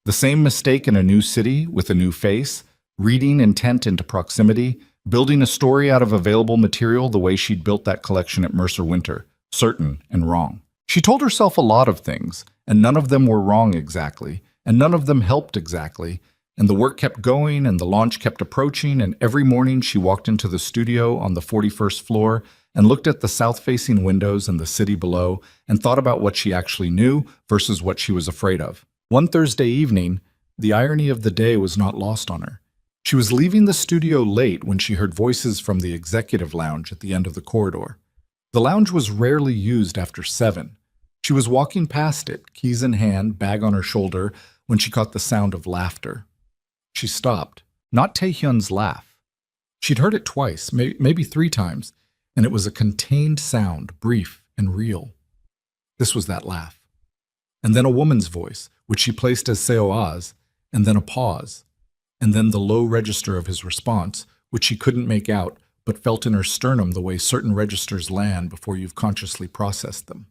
The same mistake in a new city with a new face, reading intent into proximity, building a story out of available material the way she'd built that collection at Mercer Winter, certain and wrong. She told herself a lot of things, and none of them were wrong exactly, and none of them helped exactly, and the work kept going and the launch kept approaching, and every morning she walked into the studio on the 41st floor and looked at the south-facing windows and the city below and thought about what she actually knew versus what she was afraid of. One Thursday evening, the irony of the day was not lost on her. She was leaving the studio late when she heard voices from the executive lounge at the end of the corridor. The lounge was rarely used after 7. She was walking past it, keys in hand, bag on her shoulder, when she caught the sound of laughter. She stopped. Not Taehyun's laugh. She'd heard it twice, maybe 3 times, and it was a contained sound, brief and real. This was that laugh. And then a woman's voice, which she placed as Seoa's, and then a pause, and then the low register of his response, which she couldn't make out, but felt in her sternum the way certain registers land before you've consciously processed them.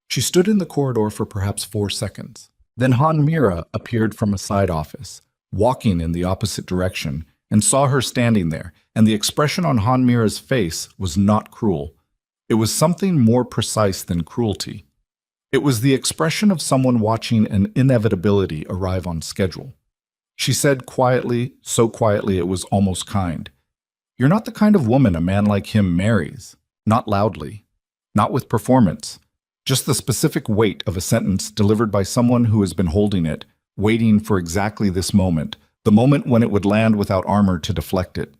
She stood in the corridor for perhaps 4 seconds. Then Han Mira appeared from a side office, walking in the opposite direction, and saw her standing there, and the expression on Han Mira's face was not cruel. It was something more precise than cruelty. It was the expression of someone watching an inevitability arrive on schedule. She said quietly, so quietly it was almost kind, "You're not the kind of woman a man like him marries." Not loudly, not with performance, just the specific weight of a sentence delivered by someone who has been holding it, waiting for exactly this moment, the moment when it would land without armor to deflect it.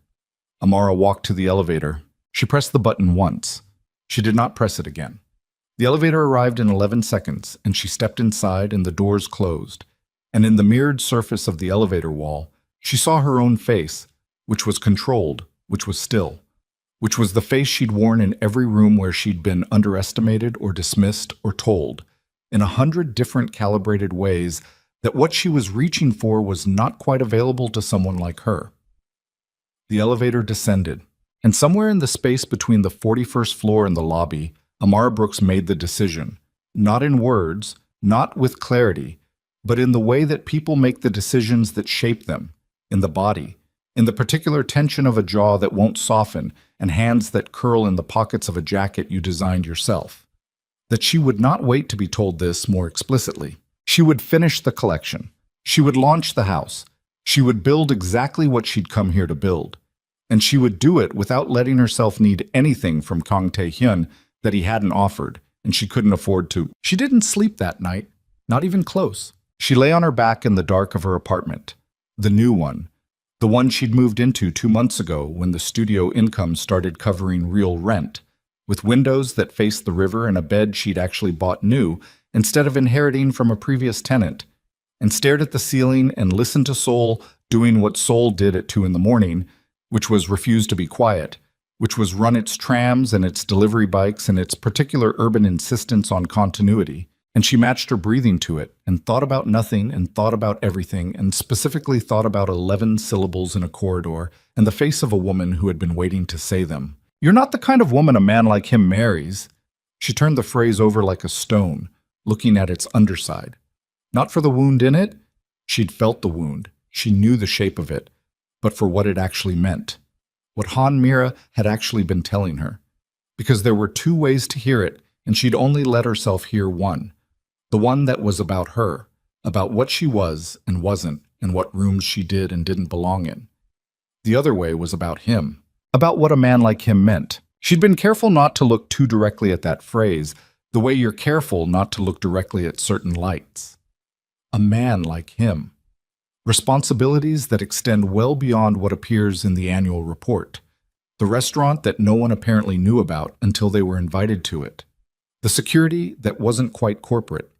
Amara walked to the elevator. She pressed the button once. She did not press it again. The elevator arrived in 11 seconds, and she stepped inside and the doors closed. And in the mirrored surface of the elevator wall, she saw her own face, which was controlled, which was still, which was the face she'd worn in every room where she'd been underestimated or dismissed or told, in 100 different calibrated ways, that what she was reaching for was not quite available to someone like her. The elevator descended, and somewhere in the space between the 41st floor and the lobby, Amara Brooks made the decision, not in words, not with clarity, but in the way that people make the decisions that shape them, in the body, in the particular tension of a jaw that won't soften and hands that curl in the pockets of a jacket you designed yourself. That she would not wait to be told this more explicitly. She would finish the collection. She would launch the house. She would build exactly what she'd come here to build. And she would do it without letting herself need anything from Kang Tae-hyun that he hadn't offered, and she couldn't afford to. She didn't sleep that night, not even close. She lay on her back in the dark of her apartment, the new one, the one she'd moved into 2 months ago when the studio income started covering real rent, with windows that faced the river and a bed she'd actually bought new instead of inheriting from a previous tenant, and stared at the ceiling and listened to Seoul doing what Seoul did at 2 in the morning, which was refuse to be quiet, which was run its trams and its delivery bikes and its particular urban insistence on continuity. And she matched her breathing to it, and thought about nothing and thought about everything, and specifically thought about 11 syllables in a corridor and the face of a woman who had been waiting to say them. "You're not the kind of woman a man like him marries." She turned the phrase over like a stone, looking at its underside. Not for the wound in it. She'd felt the wound. She knew the shape of it, but for what it actually meant. What Han Mira had actually been telling her. Because there were 2 ways to hear it, and she'd only let herself hear one. The one that was about her, about what she was and wasn't, and what rooms she did and didn't belong in. The other way was about him, about what a man like him meant. She'd been careful not to look too directly at that phrase, the way you're careful not to look directly at certain lights. A man like him. Responsibilities that extend well beyond what appears in the annual report. The restaurant that no one apparently knew about until they were invited to it. The security that wasn't quite corporate.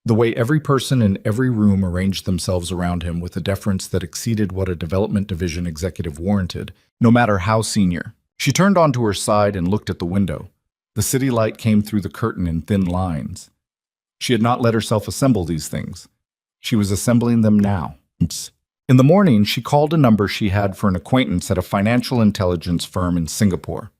The way every person in every room arranged themselves around him with a deference that exceeded what a development division executive warranted, no matter how senior. She turned onto her side and looked at the window. The city light came through the curtain in thin lines. She had not let herself assemble these things. She was assembling them now. In the morning, she called a number she had for an acquaintance at a financial intelligence firm in Singapore.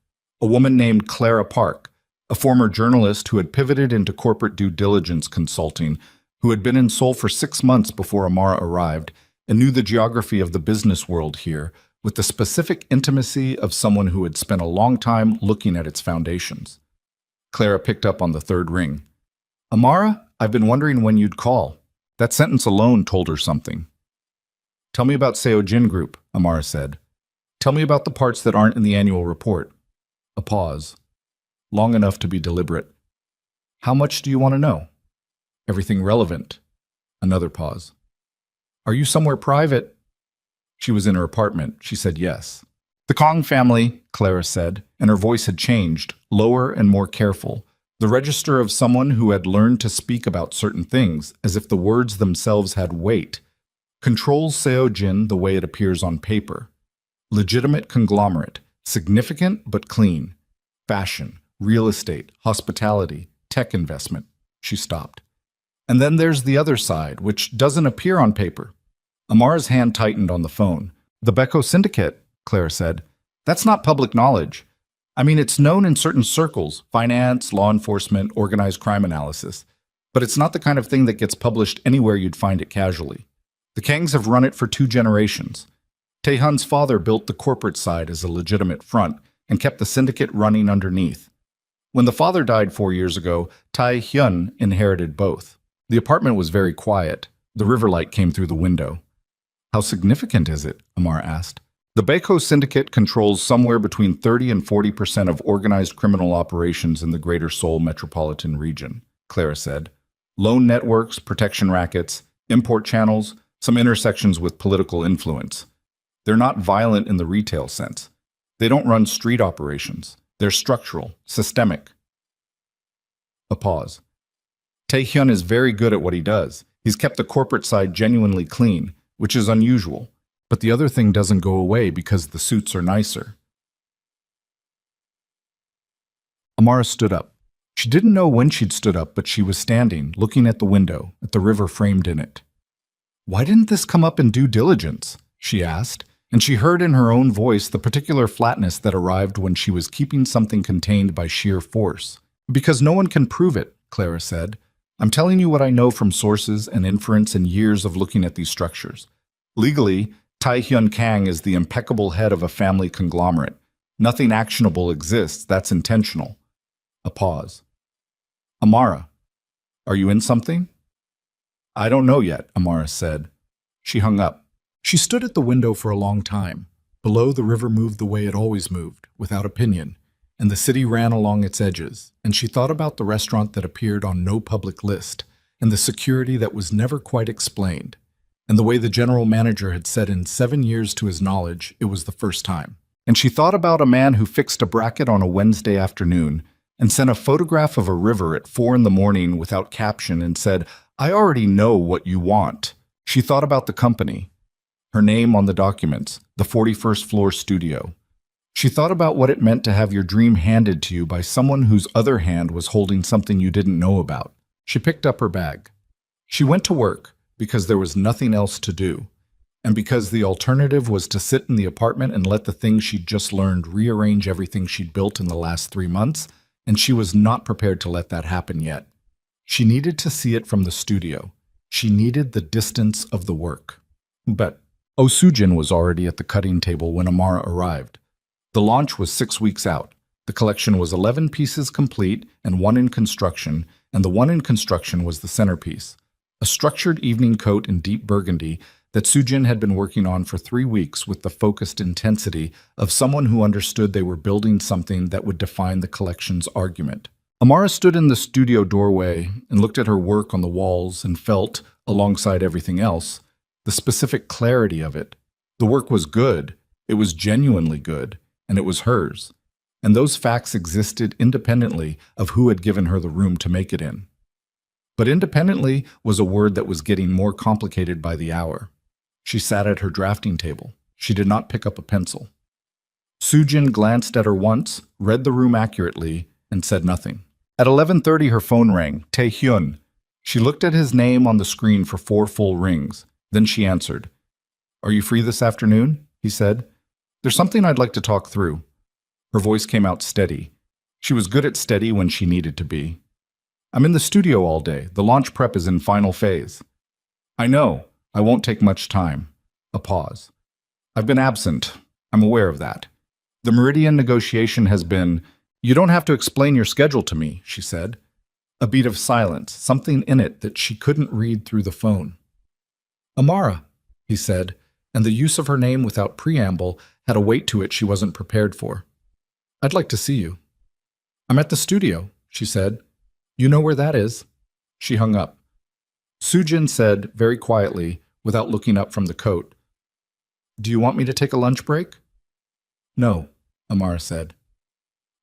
A woman named Clara Park, a former journalist who had pivoted into corporate due diligence consulting, who had been in Seoul for 6 months before Amara arrived and knew the geography of the business world here with the specific intimacy of someone who had spent a long time looking at its foundations. Clara picked up on the third ring. Amara, I've been wondering when you'd call. That sentence alone told her something. Tell me about Seojin Group, Amara said. Tell me about the parts that aren't in the annual report. A pause. Long enough to be deliberate. How much do you want to know? Everything relevant. Another pause. Are you somewhere private? She was in her apartment. She said yes. The Kong family, Clara said, and her voice had changed, lower and more careful, the register of someone who had learned to speak about certain things as if the words themselves had weight, controls Seojin the way it appears on paper. Legitimate conglomerate, significant but clean. Fashion, real estate, hospitality, tech investment. She stopped. And then there's the other side, which doesn't appear on paper. Amara's hand tightened on the phone. The Beko Syndicate, Claire said. That's not public knowledge. I mean, it's known in certain circles, finance, law enforcement, organized crime analysis. But it's not the kind of thing that gets published anywhere you'd find it casually. The Kangs have run it for 2 generations. Taehyun's father built the corporate side as a legitimate front and kept the syndicate running underneath. When the father died 4 years ago, Taehyun inherited both. The apartment was very quiet. The river light came through the window. How significant is it? Amar asked. The Beko Syndicate controls somewhere between 30 and 40% of organized criminal operations in the Greater Seoul metropolitan region, Clara said. Loan networks, protection rackets, import channels, some intersections with political influence. They're not violent in the retail sense. They don't run street operations. They're structural, systemic. A pause. Taehyun is very good at what he does. He's kept the corporate side genuinely clean, which is unusual. But the other thing doesn't go away because the suits are nicer. Amara stood up. She didn't know when she'd stood up, but she was standing, looking at the window, at the river framed in it. Why didn't this come up in due diligence? She asked, and she heard in her own voice the particular flatness that arrived when she was keeping something contained by sheer force. Because no one can prove it, Clara said. I'm telling you what I know from sources and inference and years of looking at these structures. Legally, Taehyun Kang is the impeccable head of a family conglomerate. Nothing actionable exists. That's intentional. A pause. Amara, are you in something? I don't know yet, Amara said. She hung up. She stood at the window for a long time. Below, the river moved the way it always moved, without opinion, and the city ran along its edges, and she thought about the restaurant that appeared on no public list, and the security that was never quite explained, and the way the general manager had said in 7 years to his knowledge it was the first time. And she thought about a man who fixed a bracket on a Wednesday afternoon and sent a photograph of a river at 4 a.m. without caption and said, I already know what you want. She thought about the company, her name on the documents, the 41st floor studio. She thought about what it meant to have your dream handed to you by someone whose other hand was holding something you didn't know about. She picked up her bag. She went to work because there was nothing else to do, and because the alternative was to sit in the apartment and let the things she'd just learned rearrange everything she'd built in the last 3 months, and she was not prepared to let that happen yet. She needed to see it from the studio. She needed the distance of the work. But Sujin was already at the cutting table when Amara arrived. The launch was 6 weeks out. The collection was 11 pieces complete and 1 in construction, and the 1 in construction was the centerpiece. A structured evening coat in deep burgundy that Sujin had been working on for 3 weeks with the focused intensity of someone who understood they were building something that would define the collection's argument. Amara stood in the studio doorway and looked at her work on the walls and felt, alongside everything else, the specific clarity of it. The work was good, it was genuinely good, and it was hers. And those facts existed independently of who had given her the room to make it in. But independently was a word that was getting more complicated by the hour. She sat at her drafting table. She did not pick up a pencil. Sujin glanced at her once, read the room accurately, and said nothing. At 11:30 her phone rang. Taehyun. She looked at his name on the screen for 4 full rings. Then she answered. Are you free this afternoon? He said. There's something I'd like to talk through. Her voice came out steady. She was good at steady when she needed to be. I'm in the studio all day. The launch prep is in final phase. I know. I won't take much time. A pause. I've been absent. I'm aware of that. The Meridian negotiation has been, you don't have to explain your schedule to me, she said. A beat of silence, something in it that she couldn't read through the phone. Amara, he said, and the use of her name without preamble had a weight to it she wasn't prepared for. I'd like to see you. I'm at the studio, she said. You know where that is? She hung up. Sujin said, very quietly, without looking up from the coat, Do you want me to take a lunch break? No, Amara said.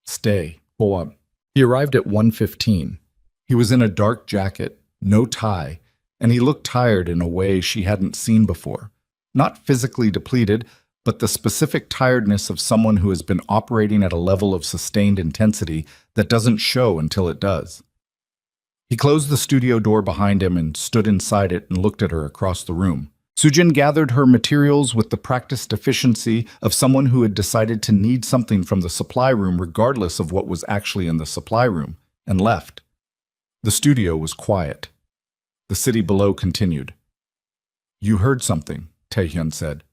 Stay. Go up. He arrived at 1:15. He was in a dark jacket, no tie, and he looked tired in a way she hadn't seen before. Not physically depleted, but the specific tiredness of someone who has been operating at a level of sustained intensity that doesn't show until it does. He closed the studio door behind him and stood inside it and looked at her across the room. Sujin gathered her materials with the practiced efficiency of someone who had decided to need something from the supply room regardless of what was actually in the supply room, and left. The studio was quiet. The city below continued. You heard something, Taehyun said.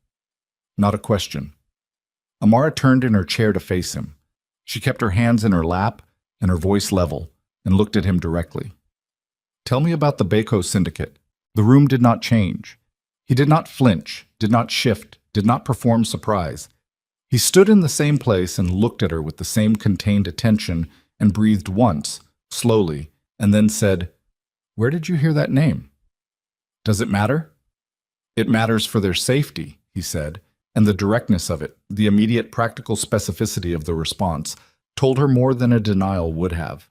Not a question. Amara turned in her chair to face him. She kept her hands in her lap and her voice level and looked at him directly. Tell me about the Baeko syndicate. The room did not change. He did not flinch, did not shift, did not perform surprise. He stood in the same place and looked at her with the same contained attention and breathed once, slowly, and then said, Where did you hear that name? Does it matter? It matters for their safety, he said, and the directness of it, the immediate practical specificity of the response, told her more than a denial would have.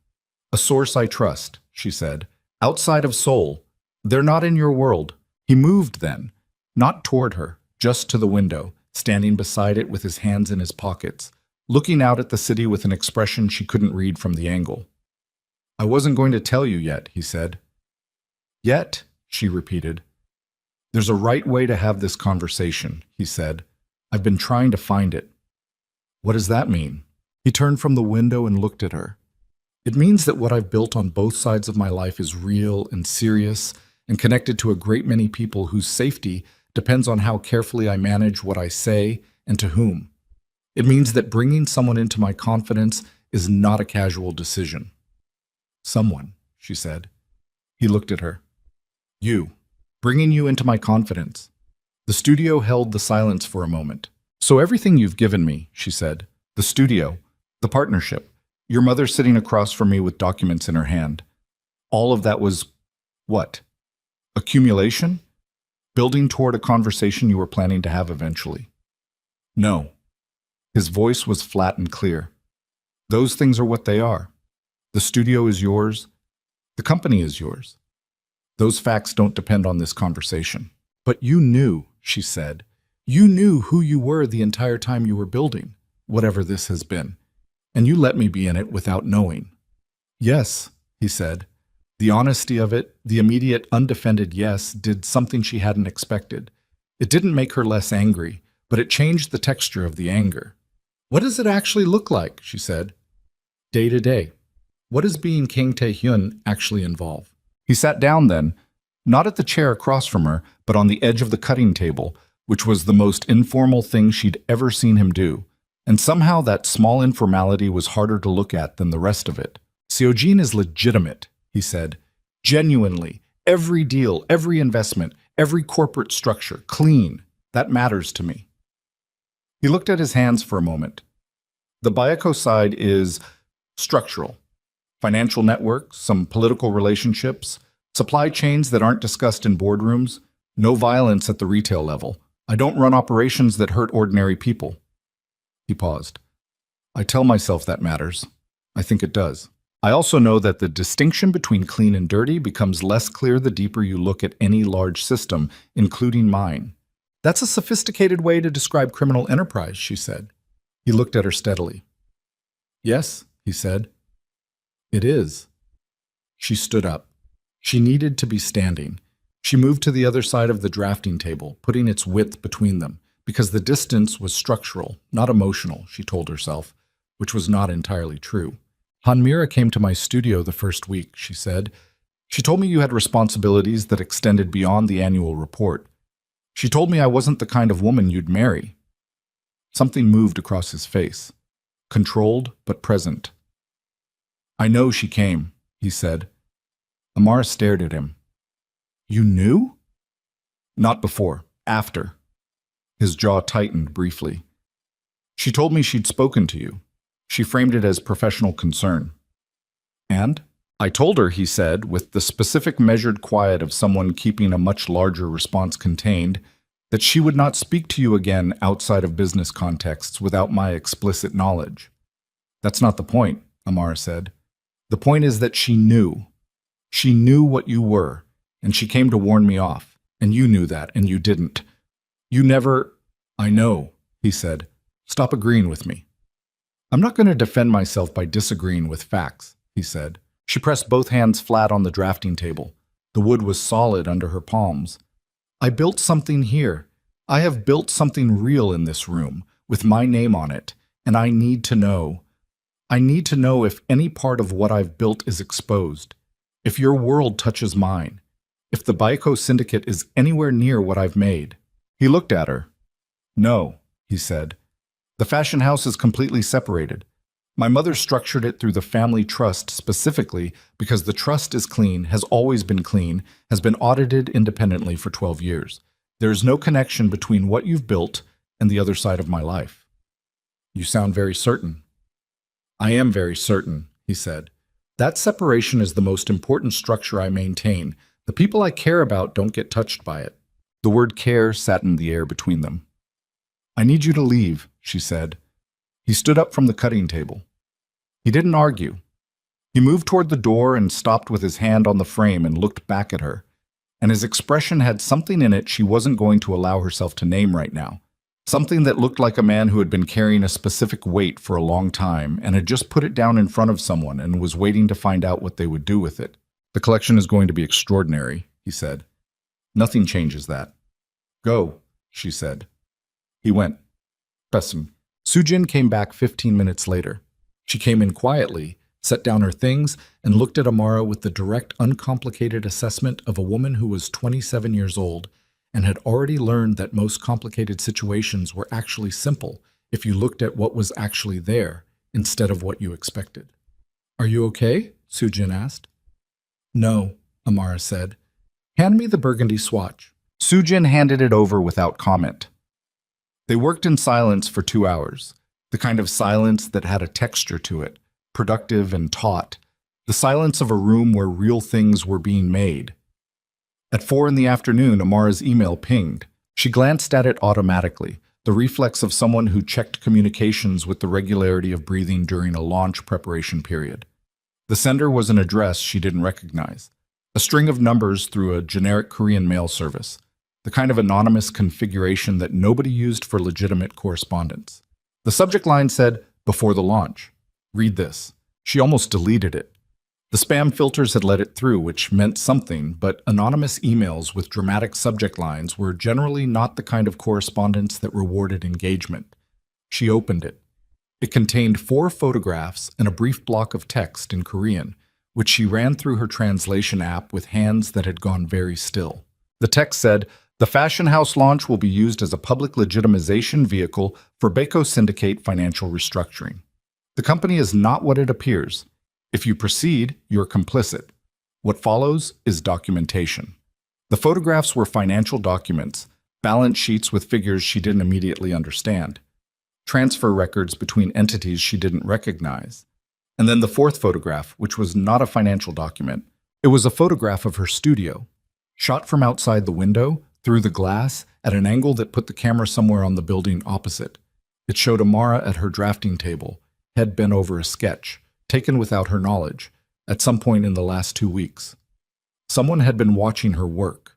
A source I trust, she said, outside of Seoul. They're not in your world. He moved then, not toward her, just to the window, standing beside it with his hands in his pockets, looking out at the city with an expression she couldn't read from the angle. I wasn't going to tell you yet, he said. Yet, she repeated. There's a right way to have this conversation, he said. I've been trying to find it. What does that mean? He turned from the window and looked at her. It means that what I've built on both sides of my life is real and serious and connected to a great many people whose safety depends on how carefully I manage what I say and to whom. It means that bringing someone into my confidence is not a casual decision. Someone, she said. He looked at her. You. Bringing you into my confidence. The studio held the silence for a moment. So everything you've given me, she said. The studio, the partnership, your mother sitting across from me with documents in her hand. All of that was what? Accumulation? Building toward a conversation you were planning to have eventually. No. His voice was flat and clear. Those things are what they are. The studio is yours. The company is yours. Those facts don't depend on this conversation. But you knew, she said. You knew who you were the entire time you were building, whatever this has been. And you let me be in it without knowing. Yes, he said. The honesty of it, the immediate, undefended yes, did something she hadn't expected. It didn't make her less angry, but it changed the texture of the anger. What does it actually look like, she said. Day to day. What does being King Taehyun actually involve? He sat down then, not at the chair across from her, but on the edge of the cutting table, which was the most informal thing she'd ever seen him do. And somehow that small informality was harder to look at than the rest of it. Seojin is legitimate, he said. Genuinely. Every deal, every investment, every corporate structure, clean. That matters to me. He looked at his hands for a moment. The Baeko side is structural. Financial networks, some political relationships, supply chains that aren't discussed in boardrooms, no violence at the retail level. I don't run operations that hurt ordinary people. He paused. I tell myself that matters. I think it does. I also know that the distinction between clean and dirty becomes less clear the deeper you look at any large system, including mine. That's a sophisticated way to describe criminal enterprise, she said. He looked at her steadily. Yes, he said. It is. She stood up. She needed to be standing. She moved to the other side of the drafting table, putting its width between them, because the distance was structural, not emotional, she told herself, which was not entirely true. Hanmira came to my studio the first week, she said. She told me you had responsibilities that extended beyond the annual report. She told me I wasn't the kind of woman you'd marry. Something moved across his face, controlled but present. I know she came, he said. Amara stared at him. You knew? Not before, after. His jaw tightened briefly. She told me she'd spoken to you. She framed it as professional concern. And? I told her, he said, with the specific measured quiet of someone keeping a much larger response contained, that she would not speak to you again outside of business contexts without my explicit knowledge. That's not the point, Amara said. The point is that she knew. She knew what you were, and she came to warn me off, and you knew that, and you didn't. You never— I know, he said. Stop agreeing with me. I'm not going to defend myself by disagreeing with facts, he said. She pressed both hands flat on the drafting table. The wood was solid under her palms. I built something here. I have built something real in this room, with my name on it, and I need to know. I need to know if any part of what I've built is exposed, if your world touches mine, if the Baiko Syndicate is anywhere near what I've made. He looked at her. No, he said. The fashion house is completely separated. My mother structured it through the family trust specifically because the trust is clean, has always been clean, has been audited independently for 12 years. There is no connection between what you've built and the other side of my life. You sound very certain. I am very certain, he said. That separation is the most important structure I maintain. The people I care about don't get touched by it. The word care sat in the air between them. I need you to leave, she said. He stood up from the cutting table. He didn't argue. He moved toward the door and stopped with his hand on the frame and looked back at her. And his expression had something in it she wasn't going to allow herself to name right now. Something that looked like a man who had been carrying a specific weight for a long time and had just put it down in front of someone and was waiting to find out what they would do with it. The collection is going to be extraordinary, he said. Nothing changes that. Go, she said. He went. Person. Sujin came back 15 minutes later. She came in quietly, set down her things, and looked at Amara with the direct, uncomplicated assessment of a woman who was 27 years old and had already learned that most complicated situations were actually simple if you looked at what was actually there instead of what you expected. Are you okay? Sujin asked. No, Amara said. Hand me the burgundy swatch. Sujin handed it over without comment. They worked in silence for 2 hours, the kind of silence that had a texture to it, productive and taut, the silence of a room where real things were being made. At 4 in the afternoon, Amara's email pinged. She glanced at it automatically, the reflex of someone who checked communications with the regularity of breathing during a launch preparation period. The sender was an address she didn't recognize, a string of numbers through a generic Korean mail service, the kind of anonymous configuration that nobody used for legitimate correspondence. The subject line said, "Before the launch." Read this. She almost deleted it. The spam filters had let it through, which meant something, but anonymous emails with dramatic subject lines were generally not the kind of correspondence that rewarded engagement. She opened it. It contained 4 photographs and a brief block of text in Korean, which she ran through her translation app with hands that had gone very still. The text said, "The fashion house launch will be used as a public legitimization vehicle for Baiko Syndicate financial restructuring. The company is not what it appears. If you proceed, you're complicit. What follows is documentation." The photographs were financial documents, balance sheets with figures she didn't immediately understand, transfer records between entities she didn't recognize. And then the 4th photograph, which was not a financial document. It was a photograph of her studio, shot from outside the window, through the glass, at an angle that put the camera somewhere on the building opposite. It showed Amara at her drafting table, head bent over a sketch, taken without her knowledge, at some point in the last 2 weeks. Someone had been watching her work.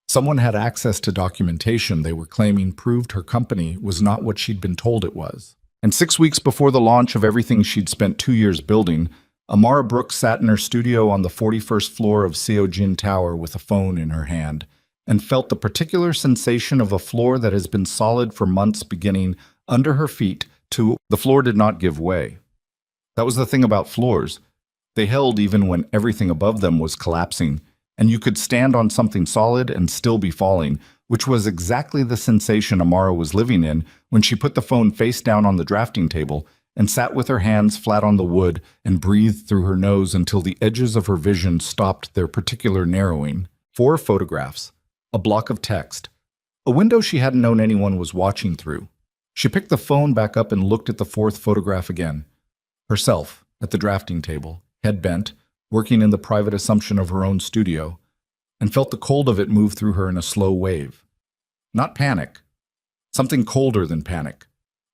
Someone had access to documentation they were claiming proved her company was not what she'd been told it was. And 6 weeks before the launch of everything she'd spent 2 years building, Amara Brooks sat in her studio on the 41st floor of Seojin Tower with a phone in her hand, and felt the particular sensation of a floor that has been solid for months beginning under her feet to the floor did not give way. That was the thing about floors. They held even when everything above them was collapsing, and you could stand on something solid and still be falling, which was exactly the sensation Amara was living in when she put the phone face down on the drafting table and sat with her hands flat on the wood and breathed through her nose until the edges of her vision stopped their particular narrowing. 4 photographs, a block of text, a window she hadn't known anyone was watching through. She picked the phone back up and looked at the 4th photograph again. Herself, at the drafting table, head bent, working in the private assumption of her own studio, and felt the cold of it move through her in a slow wave. Not panic. Something colder than panic.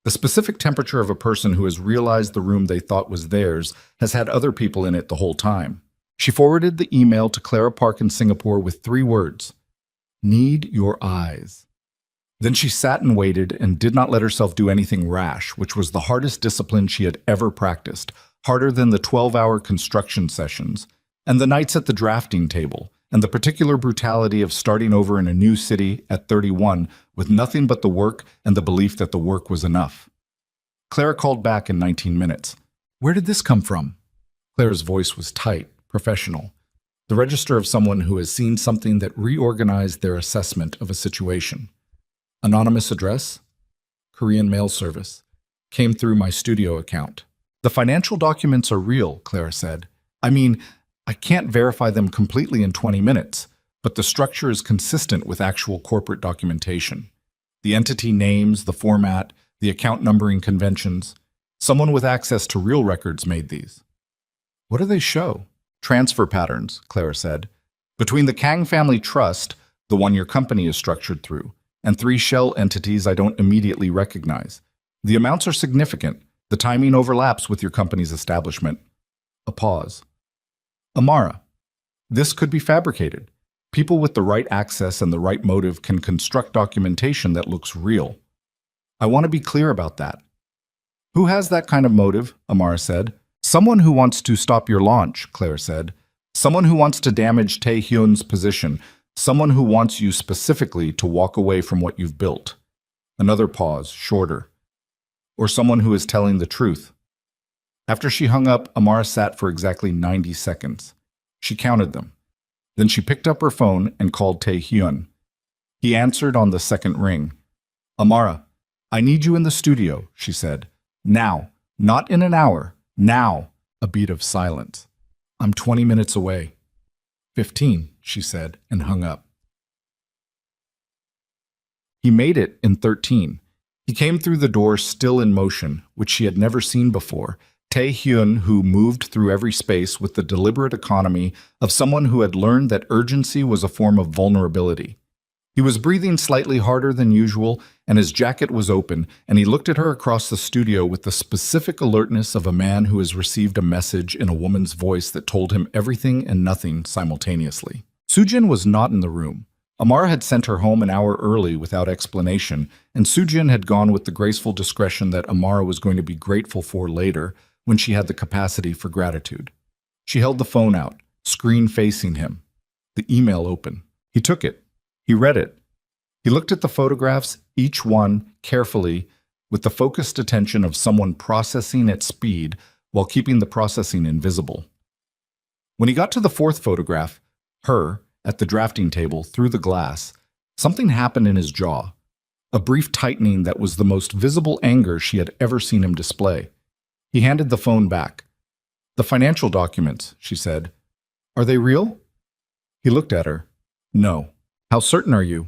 The specific temperature of a person who has realized the room they thought was theirs has had other people in it the whole time. She forwarded the email to Clara Park in Singapore with 3 words. Need your eyes. Then she sat and waited and did not let herself do anything rash, which was the hardest discipline she had ever practiced, harder than the 12-hour construction sessions, and the nights at the drafting table, and the particular brutality of starting over in a new city at 31 with nothing but the work and the belief that the work was enough. Clara called back in 19 minutes. Where did this come from? Clara's voice was tight, professional, the register of someone who has seen something that reorganized their assessment of a situation. Anonymous address? Korean mail service. Came through my studio account. The financial documents are real, Clara said. I mean, I can't verify them completely in 20 minutes, but the structure is consistent with actual corporate documentation. The entity names, the format, the account numbering conventions. Someone with access to real records made these. What do they show? Transfer patterns, Clara said. Between the Kang Family Trust, the one your company is structured through, and 3 shell entities I don't immediately recognize. The amounts are significant. The timing overlaps with your company's establishment. A pause. Amara, this could be fabricated. People with the right access and the right motive can construct documentation that looks real. I want to be clear about that. Who has that kind of motive? Amara said. Someone who wants to stop your launch, Claire said. Someone who wants to damage Tae-hyun's position. Someone who wants you specifically to walk away from what you've built. Another pause, shorter. Or someone who is telling the truth. After she hung up, Amara sat for exactly 90 seconds. She counted them. Then she picked up her phone and called Tae-hyun. He answered on the 2nd ring. Amara, I need you in the studio, she said. Now, not in an hour. Now. A beat of silence. I'm 20 minutes away. 15, she said, and hung up. He made it in 13. He came through the door still in motion, which she had never seen before. Tae-hyun, who moved through every space with the deliberate economy of someone who had learned that urgency was a form of vulnerability. He was breathing slightly harder than usual, and his jacket was open, and he looked at her across the studio with the specific alertness of a man who has received a message in a woman's voice that told him everything and nothing simultaneously. Soojin was not in the room. Amara had sent her home an hour early without explanation, and Soojin had gone with the graceful discretion that Amara was going to be grateful for later when she had the capacity for gratitude. She held the phone out, screen facing him, the email open. He took it. He read it. He looked at the photographs, each one, carefully, with the focused attention of someone processing at speed while keeping the processing invisible. When he got to the 4th photograph, her, at the drafting table, through the glass, something happened in his jaw. A brief tightening that was the most visible anger she had ever seen him display. He handed the phone back. The financial documents, she said. Are they real? He looked at her. No. How certain are you?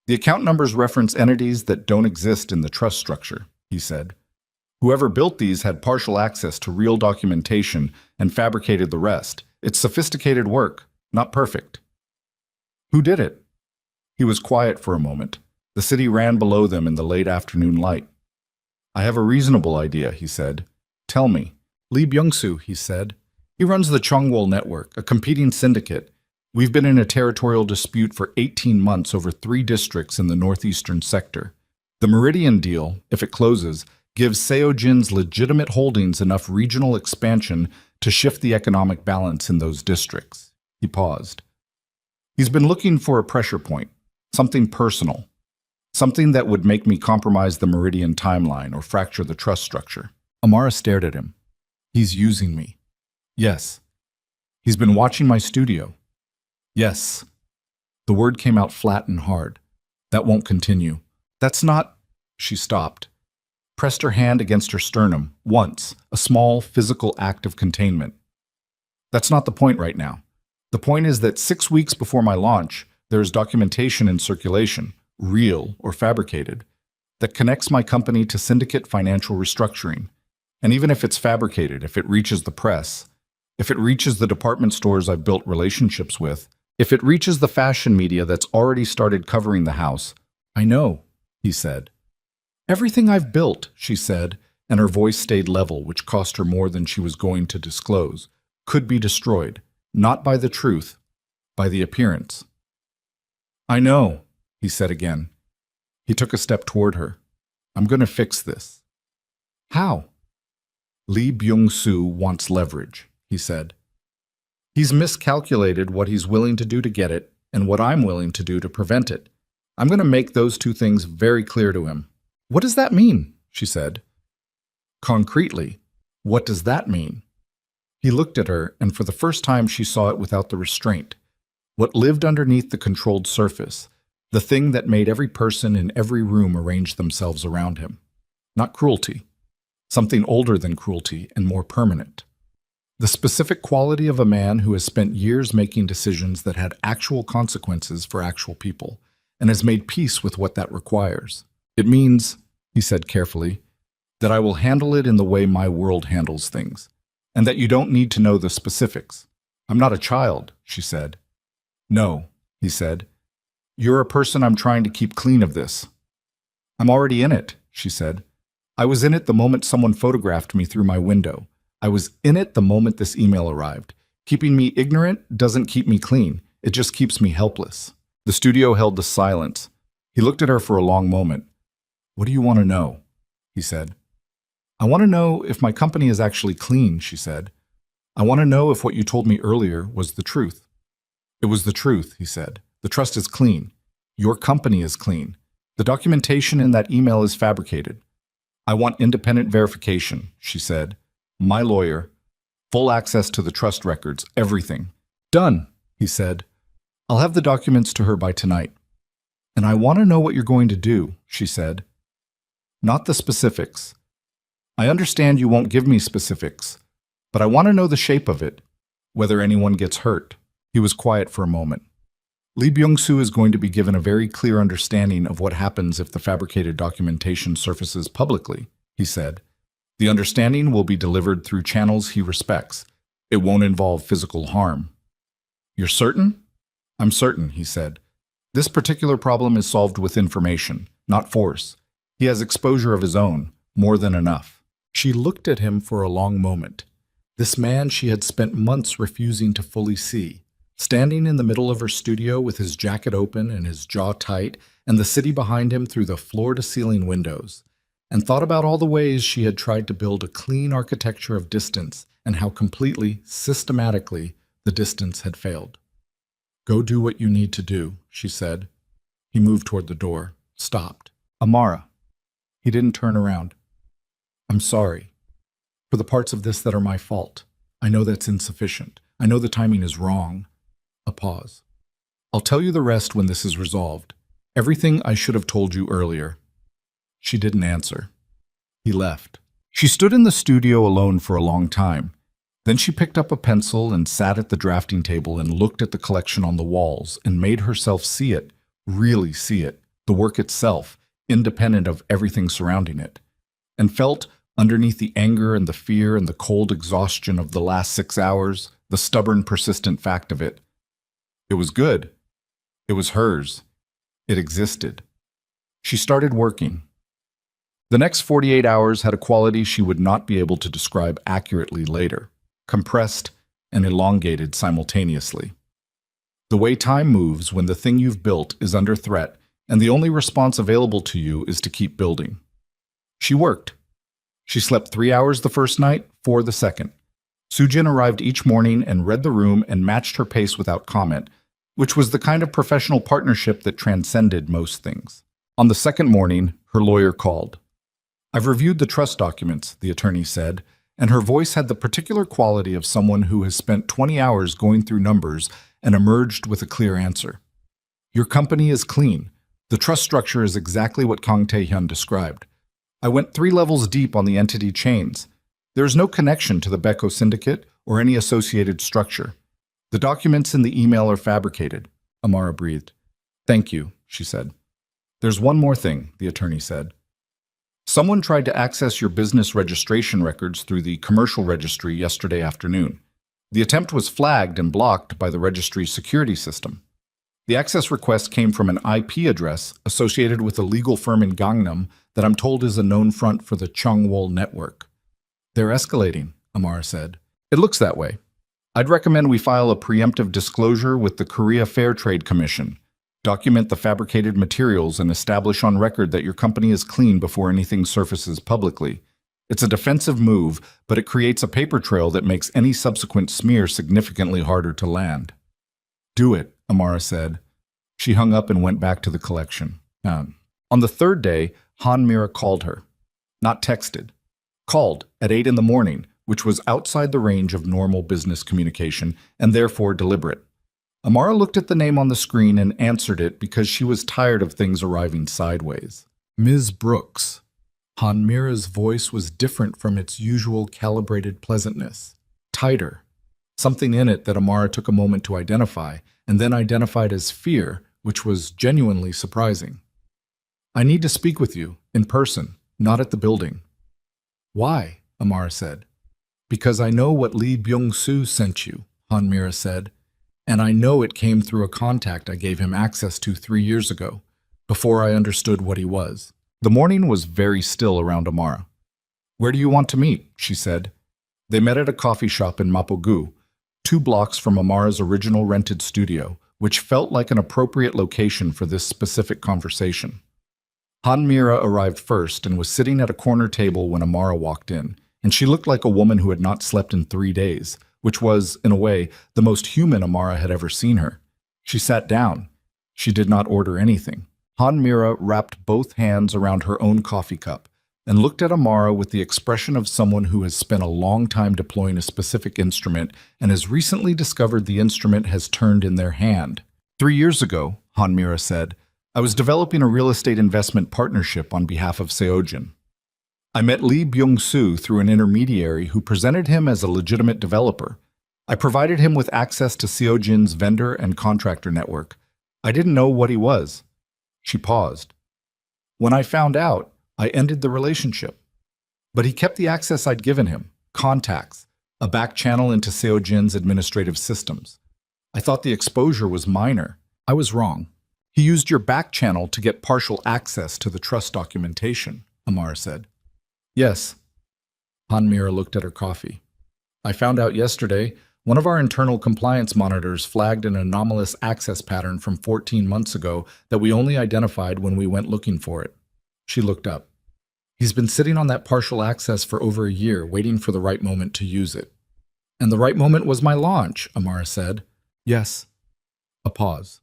The account numbers reference entities that don't exist in the trust structure, he said. Whoever built these had partial access to real documentation and fabricated the rest. It's sophisticated work, not perfect. Who did it? He was quiet for a moment. The city ran below them in the late afternoon light. I have a reasonable idea, he said. Tell me. Lee Byung-soo, he said. He runs the Chungwol network, a competing syndicate. We've been in a territorial dispute for 18 months over 3 districts in the northeastern sector. The Meridian deal, if it closes, gives Seojin's legitimate holdings enough regional expansion to shift the economic balance in those districts. He paused. He's been looking for a pressure point, something personal, something that would make me compromise the Meridian timeline or fracture the trust structure. Amara stared at him. He's using me. Yes. He's been watching my studio. Yes. The word came out flat and hard. That won't continue. That's not... She stopped, pressed her hand against her sternum, once, a small physical act of containment. That's not the point right now. The point is that 6 weeks before my launch, there is documentation in circulation, real or fabricated, that connects my company to syndicate financial restructuring. And even if it's fabricated, if it reaches the press, if it reaches the department stores I've built relationships with, if it reaches the fashion media that's already started covering the house, I know, he said. Everything I've built, she said, and her voice stayed level, which cost her more than she was going to disclose, could be destroyed, not by the truth, by the appearance. I know, he said again. He took a step toward her. I'm going to fix this. How? Lee Byung-soo wants leverage, he said. He's miscalculated what he's willing to do to get it and what I'm willing to do to prevent it. I'm going to make those two things very clear to him. What does that mean? She said. Concretely, what does that mean? He looked at her, and for the first time she saw it without the restraint. What lived underneath the controlled surface, the thing that made every person in every room arrange themselves around him. Not cruelty. Something older than cruelty and more permanent. The specific quality of a man who has spent years making decisions that had actual consequences for actual people, and has made peace with what that requires. It means, he said carefully, that I will handle it in the way my world handles things, and that you don't need to know the specifics. I'm not a child, she said. No, he said. You're a person I'm trying to keep clean of this. I'm already in it, she said. I was in it the moment someone photographed me through my window. I was in it the moment this email arrived. Keeping me ignorant doesn't keep me clean. It just keeps me helpless. The studio held the silence. He looked at her for a long moment. What do you want to know? He said. I want to know if my company is actually clean, she said. I want to know if what you told me earlier was the truth. It was the truth, he said. The trust is clean. Your company is clean. The documentation in that email is fabricated. I want independent verification, she said. My lawyer. Full access to the trust records, everything. Done, he said. I'll have the documents to her by tonight. And I want to know what you're going to do, she said. Not the specifics. I understand you won't give me specifics, but I want to know the shape of it, whether anyone gets hurt. He was quiet for a moment. Lee Byung-soo is going to be given a very clear understanding of what happens if the fabricated documentation surfaces publicly, he said. The understanding will be delivered through channels he respects. It won't involve physical harm. You're certain? I'm certain, he said. This particular problem is solved with information, not force. He has exposure of his own, more than enough. She looked at him for a long moment. This man she had spent months refusing to fully see, standing in the middle of her studio with his jacket open and his jaw tight, and the city behind him through the floor-to-ceiling windows, and thought about all the ways she had tried to build a clean architecture of distance and how completely, systematically, the distance had failed. Go do what you need to do, she said. He moved toward the door, stopped. Amara. He didn't turn around. I'm sorry. For the parts of this that are my fault. I know that's insufficient. I know the timing is wrong. A pause. I'll tell you the rest when this is resolved. Everything I should have told you earlier. She didn't answer. He left. She stood in the studio alone for a long time. Then she picked up a pencil and sat at the drafting table and looked at the collection on the walls and made herself see it, really see it, the work itself, independent of everything surrounding it, and felt, underneath the anger and the fear and the cold exhaustion of the last 6 hours, the stubborn, persistent fact of it. It was good. It was hers. It existed. She started working. The next 48 hours had a quality she would not be able to describe accurately later, compressed and elongated simultaneously. The way time moves when the thing you've built is under threat and the only response available to you is to keep building. She worked. She slept 3 hours the first night, 4 the second. Soojin arrived each morning and read the room and matched her pace without comment, which was the kind of professional partnership that transcended most things. On the second morning, her lawyer called. I've reviewed the trust documents, the attorney said, and her voice had the particular quality of someone who has spent 20 hours going through numbers and emerged with a clear answer. Your company is clean. The trust structure is exactly what Kang Tae-hyun described. I went 3 levels deep on the entity chains. There is no connection to the Beko syndicate or any associated structure. The documents in the email are fabricated, Amara breathed. Thank you, she said. There's one more thing, the attorney said. Someone tried to access your business registration records through the commercial registry yesterday afternoon. The attempt was flagged and blocked by the registry's security system. The access request came from an IP address associated with a legal firm in Gangnam that I'm told is a known front for the Chungwol network. They're escalating, Amara said. It looks that way. I'd recommend we file a preemptive disclosure with the Korea Fair Trade Commission. Document the fabricated materials and establish on record that your company is clean before anything surfaces publicly. It's a defensive move, but it creates a paper trail that makes any subsequent smear significantly harder to land. Do it, Amara said. She hung up and went back to the collection. On the 3rd day, Han Mira called her. Not texted. Called at 8 in the morning, which was outside the range of normal business communication and therefore deliberate. Amara looked at the name on the screen and answered it because she was tired of things arriving sideways. Ms. Brooks. Han Mira's voice was different from its usual calibrated pleasantness. Tighter. Something in it that Amara took a moment to identify, and then identified as fear, which was genuinely surprising. I need to speak with you, in person, not at the building. Why? Amara said. Because I know what Lee Byung-soo sent you, Han Mira said. And I know it came through a contact I gave him access to 3 years ago, before I understood what he was. The morning was very still around Amara. Where do you want to meet? She said. They met at a coffee shop in Mapogu, 2 blocks from Amara's original rented studio, which felt like an appropriate location for this specific conversation. Han Mira arrived first and was sitting at a corner table when Amara walked in, and she looked like a woman who had not slept in 3 days. Which was, in a way, the most human Amara had ever seen her. She sat down. She did not order anything. Han Mira wrapped both hands around her own coffee cup and looked at Amara with the expression of someone who has spent a long time deploying a specific instrument and has recently discovered the instrument has turned in their hand. 3 years ago, Han Mira said, I was developing a real estate investment partnership on behalf of Seojin. I met Lee Byung-soo through an intermediary who presented him as a legitimate developer. I provided him with access to Seojin's vendor and contractor network. I didn't know what he was. She paused. When I found out, I ended the relationship. But he kept the access I'd given him, contacts, a back channel into Seojin's administrative systems. I thought the exposure was minor. I was wrong. He used your back channel to get partial access to the trust documentation, Amara said. Yes. Han Mira looked at her coffee. I found out yesterday, one of our internal compliance monitors flagged an anomalous access pattern from 14 months ago that we only identified when we went looking for it. She looked up. He's been sitting on that partial access for over a year, waiting for the right moment to use it. And the right moment was my launch, Amara said. Yes. A pause.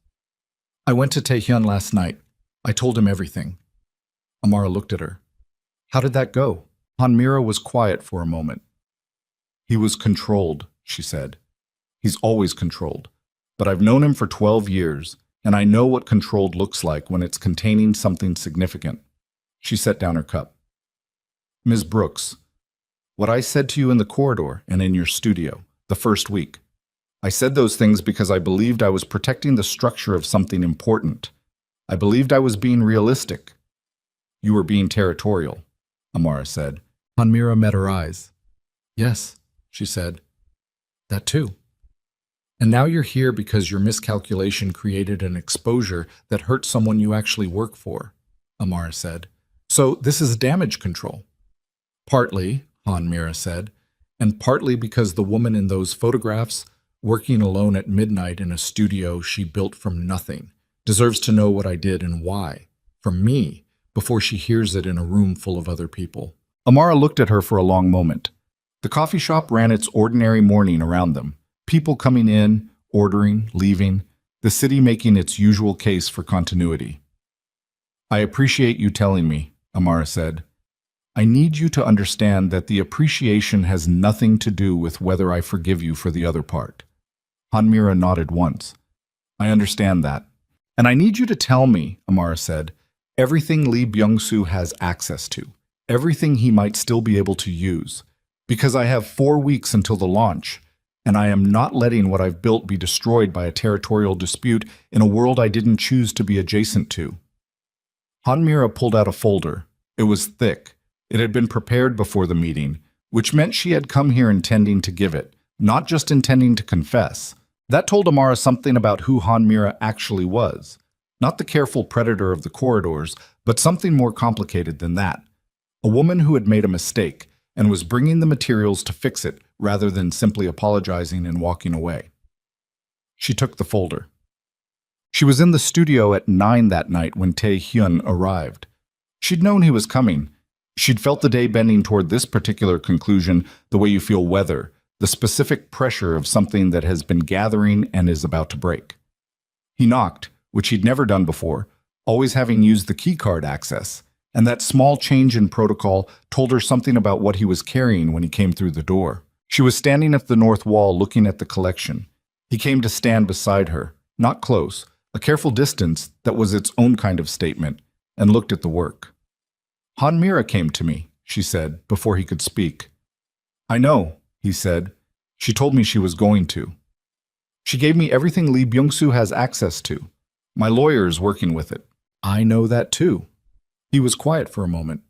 I went to Taehyun last night. I told him everything. Amara looked at her. How did that go? Han Mira was quiet for a moment. He was controlled, she said. He's always controlled. But I've known him for 12 years, and I know what controlled looks like when it's containing something significant. She set down her cup. Ms. Brooks, what I said to you in the corridor and in your studio, the first week, I said those things because I believed I was protecting the structure of something important. I believed I was being realistic. You were being territorial, Amara said. Han Mira met her eyes. Yes, she said. That too. And now you're here because your miscalculation created an exposure that hurt someone you actually work for, Amara said. So this is damage control. Partly, Han Mira said, and partly because the woman in those photographs, working alone at midnight in a studio she built from nothing, deserves to know what I did and why, from me, before she hears it in a room full of other people. Amara looked at her for a long moment. The coffee shop ran its ordinary morning around them, people coming in, ordering, leaving, the city making its usual case for continuity. I appreciate you telling me, Amara said. I need you to understand that the appreciation has nothing to do with whether I forgive you for the other part. Hanmira nodded once. I understand that. And I need you to tell me, Amara said, everything Lee Byung-soo has access to, everything he might still be able to use, because I have 4 weeks until the launch, and I am not letting what I've built be destroyed by a territorial dispute in a world I didn't choose to be adjacent to. Hanmira pulled out a folder. It was thick. It had been prepared before the meeting, which meant she had come here intending to give it, not just intending to confess. That told Amara something about who Hanmira actually was. Not the careful predator of the corridors, but something more complicated than that. A woman who had made a mistake and was bringing the materials to fix it rather than simply apologizing and walking away. She took the folder. She was in the studio at 9 that night when Tae-hyun arrived. She'd known he was coming. She'd felt the day bending toward this particular conclusion the way you feel weather, the specific pressure of something that has been gathering and is about to break. He knocked, which he'd never done before, always having used the keycard access, and that small change in protocol told her something about what he was carrying when he came through the door. She was standing at the north wall looking at the collection. He came to stand beside her, not close, a careful distance that was its own kind of statement, and looked at the work. Hanmira came to me, she said, before he could speak. I know, he said. She told me she was going to. She gave me everything Lee Byung-soo has access to. My lawyer is working with it. I know that too. He was quiet for a moment.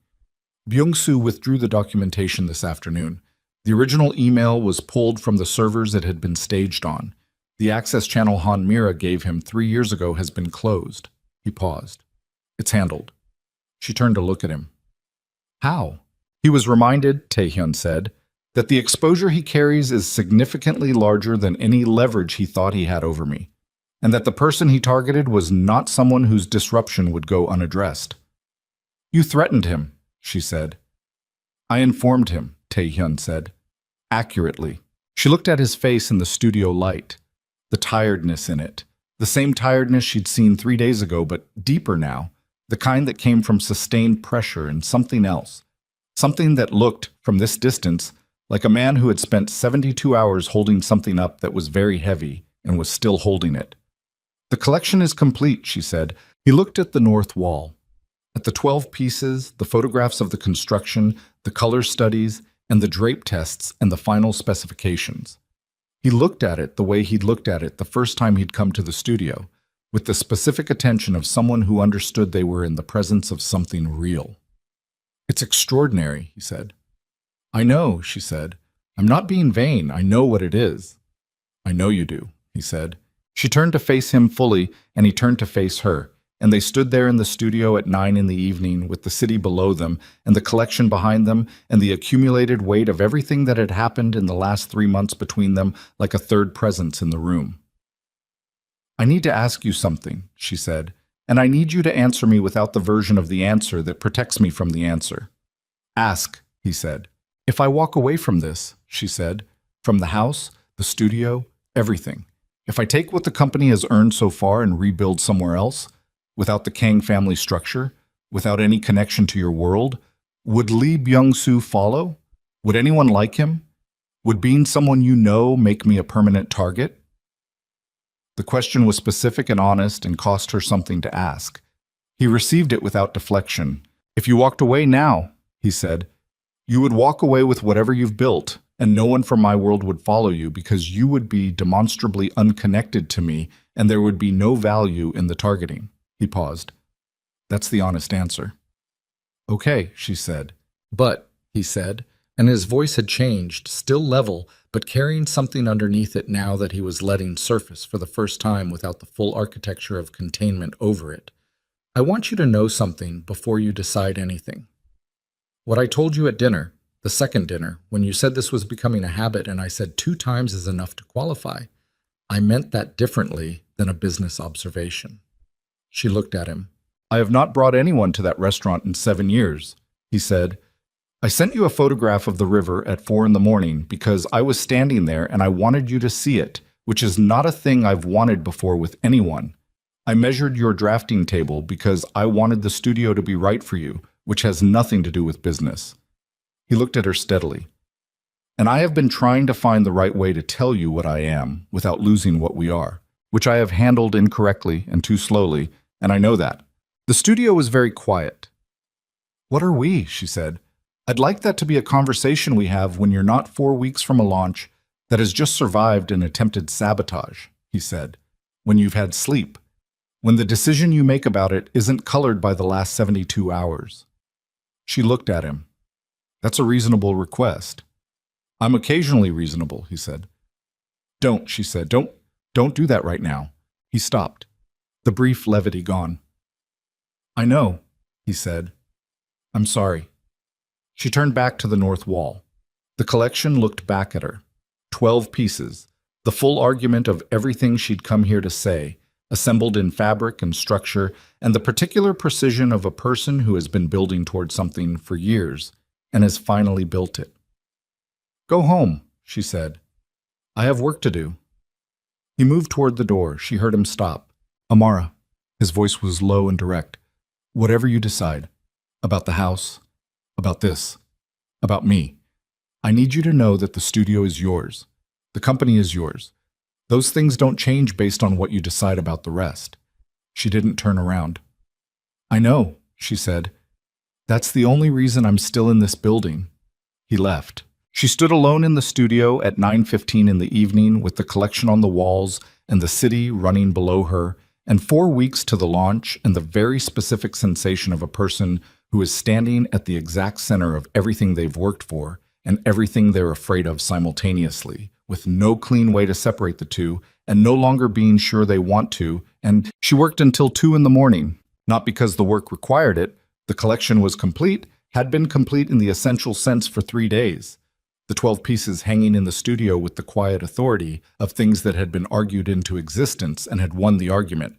Byung-soo withdrew the documentation this afternoon. The original email was pulled from the servers it had been staged on. The access channel Hanmira gave him 3 years ago has been closed. He paused. It's handled. She turned to look at him. How? He was reminded, Tae-hyun said, that the exposure he carries is significantly larger than any leverage he thought he had over me, and that the person he targeted was not someone whose disruption would go unaddressed. You threatened him, she said. I informed him, Tae-hyun said. Accurately. She looked at his face in the studio light, the tiredness in it, the same tiredness she'd seen 3 days ago, but deeper now, the kind that came from sustained pressure and something else, something that looked, from this distance, like a man who had spent 72 hours holding something up that was very heavy and was still holding it. The collection is complete, she said. He looked at the north wall, at the 12 pieces, the photographs of the construction, the color studies, and the drape tests and the final specifications. He looked at it the way he'd looked at it the first time he'd come to the studio, with the specific attention of someone who understood they were in the presence of something real. It's extraordinary, he said. I know, she said. I'm not being vain. I know what it is. I know you do, he said. She turned to face him fully, and he turned to face her, and they stood there in the studio at 9 in the evening with the city below them and the collection behind them and the accumulated weight of everything that had happened in the last 3 months between them like a third presence in the room. I need to ask you something, she said, and I need you to answer me without the version of the answer that protects me from the answer. Ask, he said. If I walk away from this, she said, from the house, the studio, everything, if I take what the company has earned so far and rebuild somewhere else, without the Kang family structure, without any connection to your world, would Lee Byung-soo follow? Would anyone like him? Would being someone you know make me a permanent target? The question was specific and honest and cost her something to ask. He received it without deflection. If you walked away now, he said, you would walk away with whatever you've built, and no one from my world would follow you because you would be demonstrably unconnected to me and there would be no value in the targeting. He paused. That's the honest answer. Okay, she said. But, he said, and his voice had changed, still level, but carrying something underneath it now that he was letting surface for the first time without the full architecture of containment over it. I want you to know something before you decide anything. What I told you at dinner, the second dinner, when you said this was becoming a habit and I said 2 times is enough to qualify, I meant that differently than a business observation. She looked at him. I have not brought anyone to that restaurant in 7 years, he said. I sent you a photograph of the river at 4 in the morning because I was standing there and I wanted you to see it, which is not a thing I've wanted before with anyone. I measured your drafting table because I wanted the studio to be right for you, which has nothing to do with business. He looked at her steadily. And I have been trying to find the right way to tell you what I am without losing what we are, which I have handled incorrectly and too slowly, and I know that. The studio was very quiet. What are we? She said. I'd like that to be a conversation we have when you're not 4 weeks from a launch that has just survived an attempted sabotage, he said. When you've had sleep. When the decision you make about it isn't colored by the last 72 hours. She looked at him. That's a reasonable request. I'm occasionally reasonable, he said. Don't, she said. Don't do that right now. He stopped, the brief levity gone. I know, he said. I'm sorry. She turned back to the north wall. The collection looked back at her. 12 pieces, the full argument of everything she'd come here to say, assembled in fabric and structure and the particular precision of a person who has been building toward something for years and has finally built it. Go home, she said. I have work to do. He moved toward the door. She heard him stop. Amara, his voice was low and direct. Whatever you decide, about the house, about this, about me, I need you to know that the studio is yours. The company is yours. Those things don't change based on what you decide about the rest. She didn't turn around. I know, she said. That's the only reason I'm still in this building. He left. She stood alone in the studio at 9:15 in the evening with the collection on the walls and the city running below her, and 4 weeks to the launch and the very specific sensation of a person who is standing at the exact center of everything they've worked for and everything they're afraid of simultaneously, with no clean way to separate the two and no longer being sure they want to. And she worked until 2 in the morning, not because the work required it. The collection was complete, had been complete in the essential sense for 3 days. The 12 pieces hanging in the studio with the quiet authority of things that had been argued into existence and had won the argument.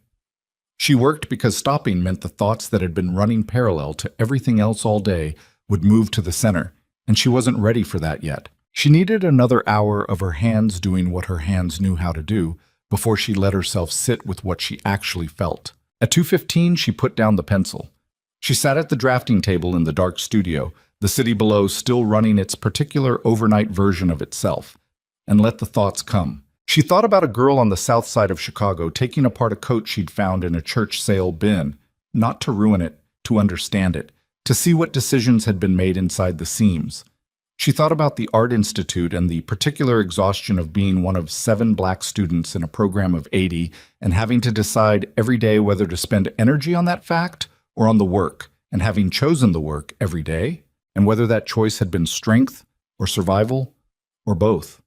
She worked because stopping meant the thoughts that had been running parallel to everything else all day would move to the center, and she wasn't ready for that yet. She needed another hour of her hands doing what her hands knew how to do before she let herself sit with what she actually felt. At 2:15, she put down the pencil. She sat at the drafting table in the dark studio, the city below still running its particular overnight version of itself, and let the thoughts come. She thought about a girl on the south side of Chicago taking apart a coat she'd found in a church sale bin, not to ruin it, to understand it, to see what decisions had been made inside the seams. She thought about the Art Institute and the particular exhaustion of being one of 7 black students in a program of 80 and having to decide every day whether to spend energy on that fact or on the work, and having chosen the work every day, and whether that choice had been strength or survival or both.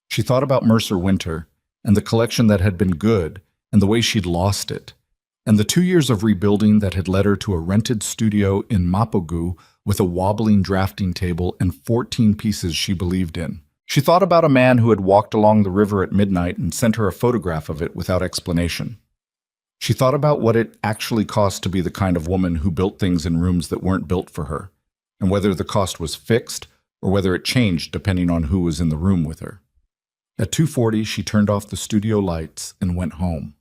She thought about Mercer Winter and the collection that had been good and the way she'd lost it, and the 2 years of rebuilding that had led her to a rented studio in Mapogu with a wobbling drafting table and 14 pieces she believed in. She thought about a man who had walked along the river at midnight and sent her a photograph of it without explanation. She thought about what it actually cost to be the kind of woman who built things in rooms that weren't built for her, and whether the cost was fixed or whether it changed depending on who was in the room with her. At 2:40, she turned off the studio lights and went home.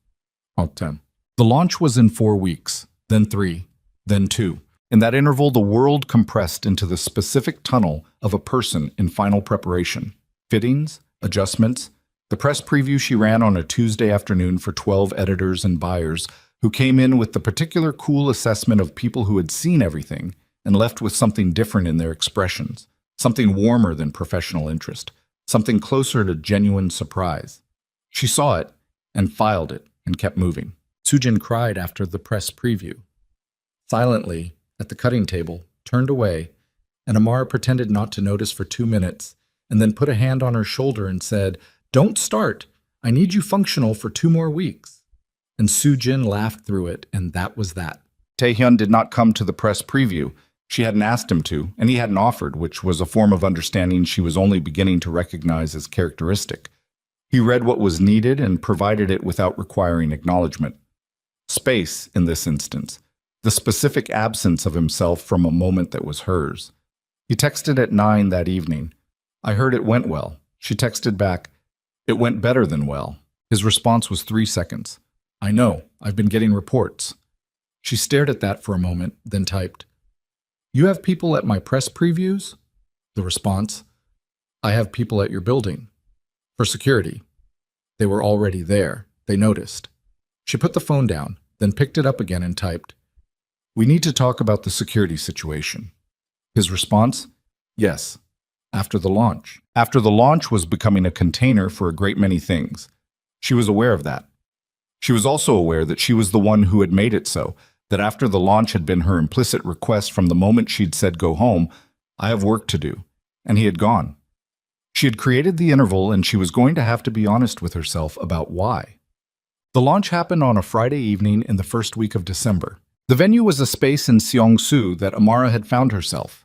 The launch was in 4 weeks, then 3, then 2. In that interval, the world compressed into the specific tunnel of a person in final preparation. Fittings, adjustments, the press preview she ran on a Tuesday afternoon for 12 editors and buyers who came in with the particular cool assessment of people who had seen everything and left with something different in their expressions, something warmer than professional interest, something closer to genuine surprise. She saw it and filed it and kept moving. Soojin cried after the press preview. Silently, at the cutting table, turned away, and Amara pretended not to notice for 2 minutes, and then put a hand on her shoulder and said, "Don't start. I need you functional for 2 more weeks." And Soojin laughed through it, and that was that. Taehyun did not come to the press preview. She hadn't asked him to, and he hadn't offered, which was a form of understanding she was only beginning to recognize as characteristic. He read what was needed and provided it without requiring acknowledgement. Space, in this instance, the specific absence of himself from a moment that was hers. He texted at 9 that evening. "I heard it went well." She texted back, "It went better than well." His response was 3 seconds. "I know, I've been getting reports." She stared at that for a moment, then typed, "You have people at my press previews?" The response, "I have people at your building. For security." They were already there. They noticed. She put the phone down, then picked it up again and typed, "We need to talk about the security situation." His response, "Yes, after the launch." After the launch was becoming a container for a great many things. She was aware of that. She was also aware that she was the one who had made it so, that after the launch had been her implicit request from the moment she'd said go home, "I have work to do," and he had gone. She had created the interval and she was going to have to be honest with herself about why. The launch happened on a Friday evening in the first week of December. The venue was a space in Seongsu that Amara had found herself.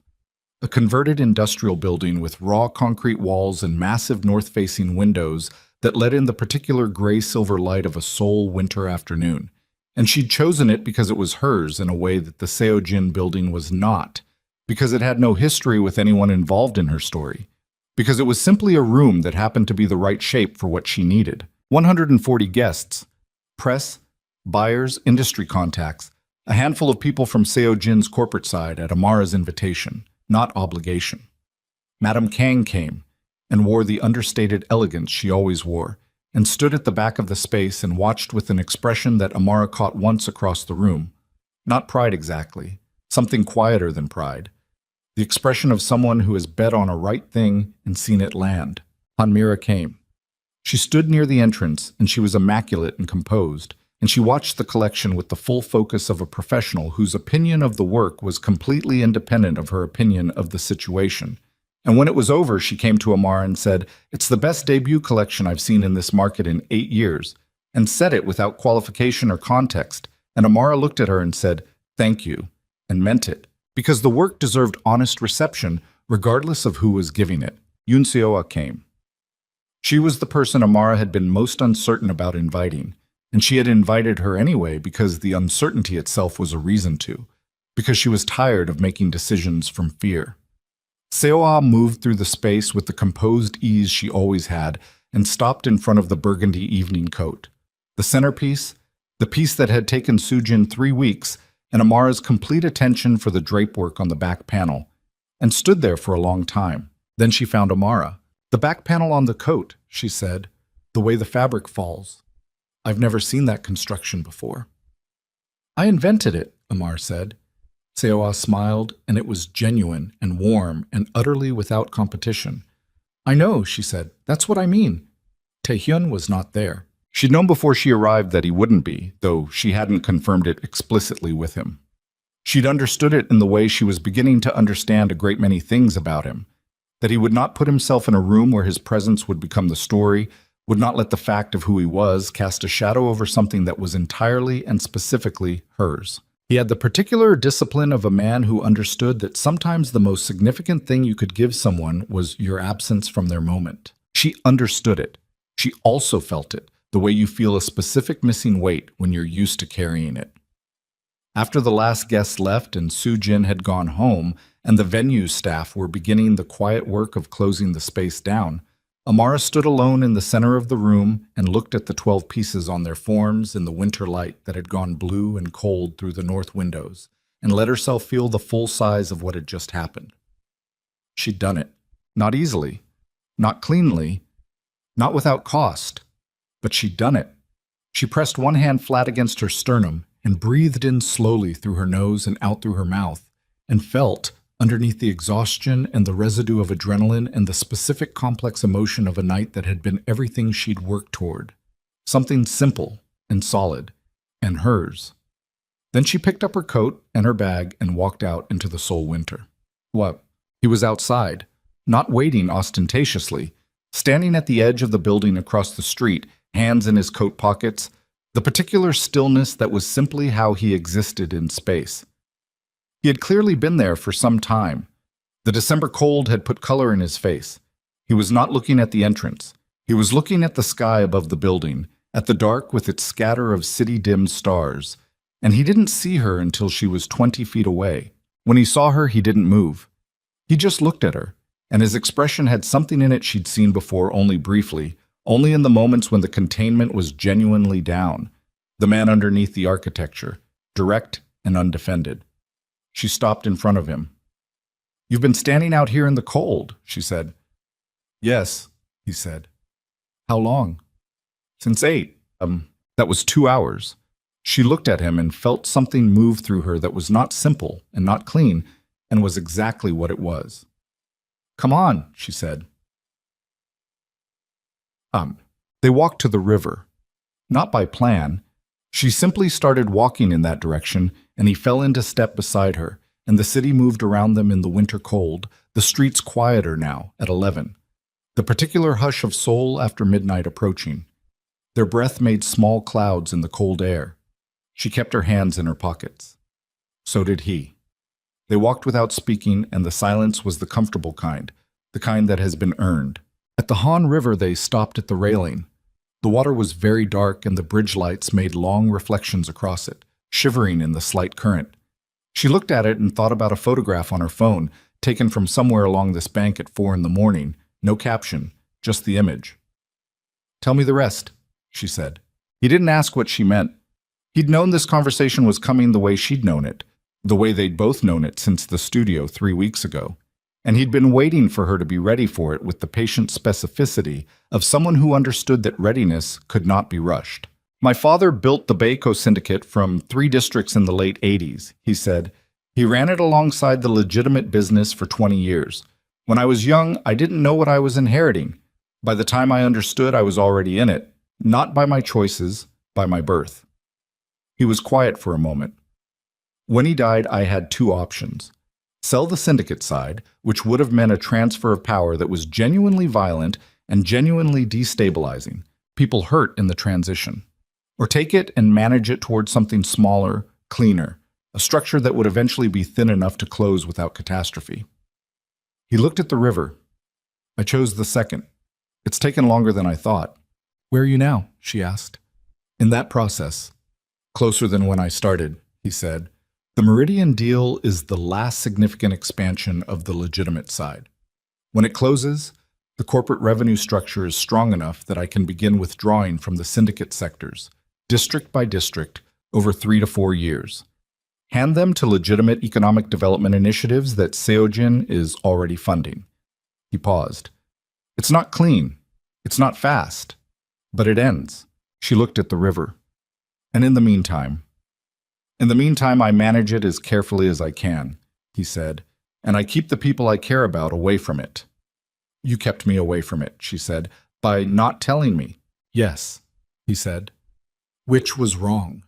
A converted industrial building with raw concrete walls and massive north-facing windows that let in the particular gray-silver light of a Seoul winter afternoon. And she'd chosen it because it was hers in a way that the Seojin building was not, because it had no history with anyone involved in her story, because it was simply a room that happened to be the right shape for what she needed. 140 guests, press, buyers, industry contacts, a handful of people from Seojin's corporate side at Amara's invitation, not obligation. Madame Kang came and wore the understated elegance she always wore, and stood at the back of the space and watched with an expression that Amara caught once across the room. Not pride exactly, something quieter than pride. The expression of someone who has bet on a right thing and seen it land. Hanmira came. She stood near the entrance, and she was immaculate and composed, and she watched the collection with the full focus of a professional whose opinion of the work was completely independent of her opinion of the situation. And when it was over, she came to Amara and said, "It's the best debut collection I've seen in this market in 8 years," and said it without qualification or context. And Amara looked at her and said, "Thank you," and meant it, because the work deserved honest reception, regardless of who was giving it. Yoon Seo-ah came. She was the person Amara had been most uncertain about inviting, and she had invited her anyway because the uncertainty itself was a reason to, because she was tired of making decisions from fear. Seo-ah moved through the space with the composed ease she always had and stopped in front of the burgundy evening coat. The centerpiece, the piece that had taken Soojin 3 weeks, and Amara's complete attention for the drape work on the back panel, and stood there for a long time. Then she found Amara. "The back panel on the coat," she said, "the way the fabric falls. I've never seen that construction before." "I invented it," Amara said. Seo-ah smiled, and it was genuine and warm and utterly without competition. "I know," she said. "That's what I mean." Taehyun was not there. She'd known before she arrived that he wouldn't be, though she hadn't confirmed it explicitly with him. She'd understood it in the way she was beginning to understand a great many things about him, that he would not put himself in a room where his presence would become the story, would not let the fact of who he was cast a shadow over something that was entirely and specifically hers. He had the particular discipline of a man who understood that sometimes the most significant thing you could give someone was your absence from their moment. She understood it. She also felt it, the way you feel a specific missing weight when you're used to carrying it. After the last guest left and Soojin had gone home, and the venue staff were beginning the quiet work of closing the space down, Amara stood alone in the center of the room and looked at the 12 pieces on their forms in the winter light that had gone blue and cold through the north windows, and let herself feel the full size of what had just happened. She'd done it. Not easily, not cleanly, not without cost, but she'd done it. She pressed one hand flat against her sternum and breathed in slowly through her nose and out through her mouth, and felt, underneath the exhaustion and the residue of adrenaline and the specific complex emotion of a night that had been everything she'd worked toward. Something simple and solid, and hers. Then she picked up her coat and her bag and walked out into the Seoul winter. What? He was outside, not waiting ostentatiously, standing at the edge of the building across the street, hands in his coat pockets, the particular stillness that was simply how he existed in space. He had clearly been there for some time. The December cold had put color in his face. He was not looking at the entrance. He was looking at the sky above the building, at the dark with its scatter of city-dimmed stars, and he didn't see her until she was 20 feet away. When he saw her, he didn't move. He just looked at her, and his expression had something in it she'd seen before only briefly, only in the moments when the containment was genuinely down. The man underneath the architecture, direct and undefended. She stopped in front of him. You've been standing out here in the cold, she said. Yes, he said. How long? Since 8. That was 2 hours. She looked at him and felt something move through her that was not simple and not clean, and was exactly what it was. Come on, she said. They walked to the river. Not by plan. She simply started walking in that direction, and he fell into step beside her, and the city moved around them in the winter cold, the streets quieter now at 11. The particular hush of Seoul after midnight approaching. Their breath made small clouds in the cold air. She kept her hands in her pockets. So did he. They walked without speaking, and the silence was the comfortable kind, the kind that has been earned. At the Han River they stopped at the railing. The water was very dark, and the bridge lights made long reflections across it, shivering in the slight current. She looked at it and thought about a photograph on her phone, taken from somewhere along this bank at 4 in the morning, no caption, just the image. Tell me the rest, she said. He didn't ask what she meant. He'd known this conversation was coming the way she'd known it, the way they'd both known it since the studio 3 weeks ago. And he'd been waiting for her to be ready for it with the patient specificity of someone who understood that readiness could not be rushed. My father built the Baco Syndicate from 3 districts in the late 80s, he said. He ran it alongside the legitimate business for 20 years. When I was young, I didn't know what I was inheriting. By the time I understood, I was already in it, not by my choices, by my birth. He was quiet for a moment. When he died, I had 2 options. Sell the syndicate side, which would have meant a transfer of power that was genuinely violent and genuinely destabilizing, people hurt in the transition. Or take it and manage it towards something smaller, cleaner, a structure that would eventually be thin enough to close without catastrophe. He looked at the river. I chose the second. It's taken longer than I thought. Where are you now? She asked. In that process. Closer than when I started, he said. The Meridian deal is the last significant expansion of the legitimate side. When it closes, the corporate revenue structure is strong enough that I can begin withdrawing from the syndicate sectors, district by district, over 3 to 4 years. Hand them to legitimate economic development initiatives that Seojin is already funding. He paused. It's not clean. It's not fast. But it ends. She looked at the river. And in the meantime, I manage it as carefully as I can, he said, and I keep the people I care about away from it. You kept me away from it, she said, by not telling me. Yes, he said. Which was wrong.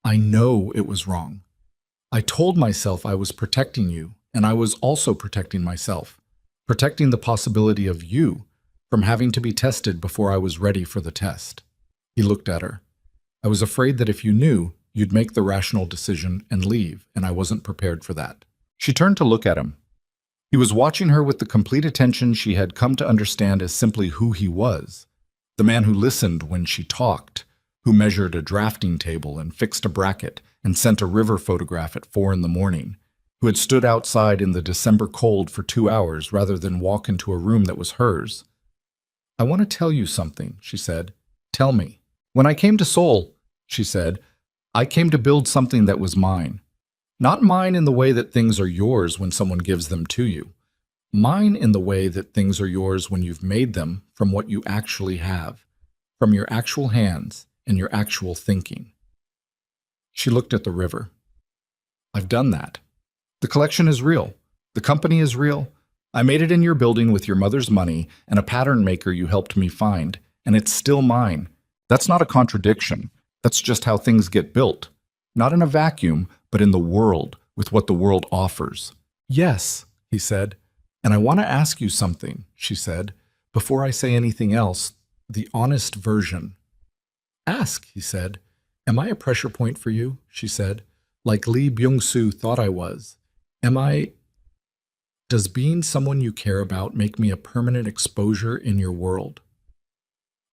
I know it was wrong. I told myself I was protecting you, and I was also protecting myself, protecting the possibility of you from having to be tested before I was ready for the test. He looked at her. I was afraid that if you knew, you'd make the rational decision and leave, and I wasn't prepared for that. She turned to look at him. He was watching her with the complete attention she had come to understand as simply who he was, the man who listened when she talked, who measured a drafting table and fixed a bracket and sent a river photograph at 4 in the morning, who had stood outside in the December cold for 2 hours rather than walk into a room that was hers. I want to tell you something, she said. Tell me. When I came to Seoul, she said, I came to build something that was mine. Not mine in the way that things are yours when someone gives them to you. Mine in the way that things are yours when you've made them from what you actually have, from your actual hands and your actual thinking. She looked at the river. I've done that. The collection is real. The company is real. I made it in your building with your mother's money and a pattern maker you helped me find, and it's still mine. That's not a contradiction. That's just how things get built. Not in a vacuum, but in the world, with what the world offers. Yes, he said. And I want to ask you something, she said, before I say anything else, the honest version. Ask, he said. Am I a pressure point for you? She said. Like Lee Byung-soo thought I was. Am I... Does being someone you care about make me a permanent exposure in your world?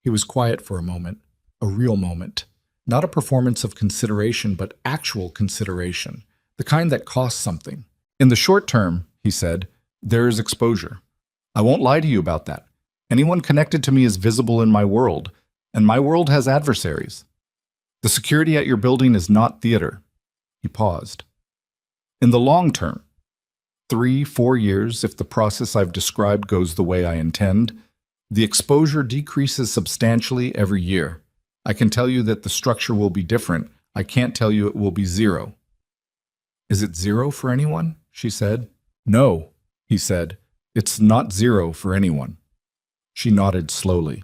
He was quiet for a moment, a real moment. Not a performance of consideration, but actual consideration, the kind that costs something. In the short term, he said, there is exposure. I won't lie to you about that. Anyone connected to me is visible in my world, and my world has adversaries. The security at your building is not theater. He paused. In the long term, 3, 4 years, if the process I've described goes the way I intend, the exposure decreases substantially every year. I can tell you that the structure will be different. I can't tell you it will be 0. Is it 0 for anyone? She said. No, he said. It's not 0 for anyone. She nodded slowly.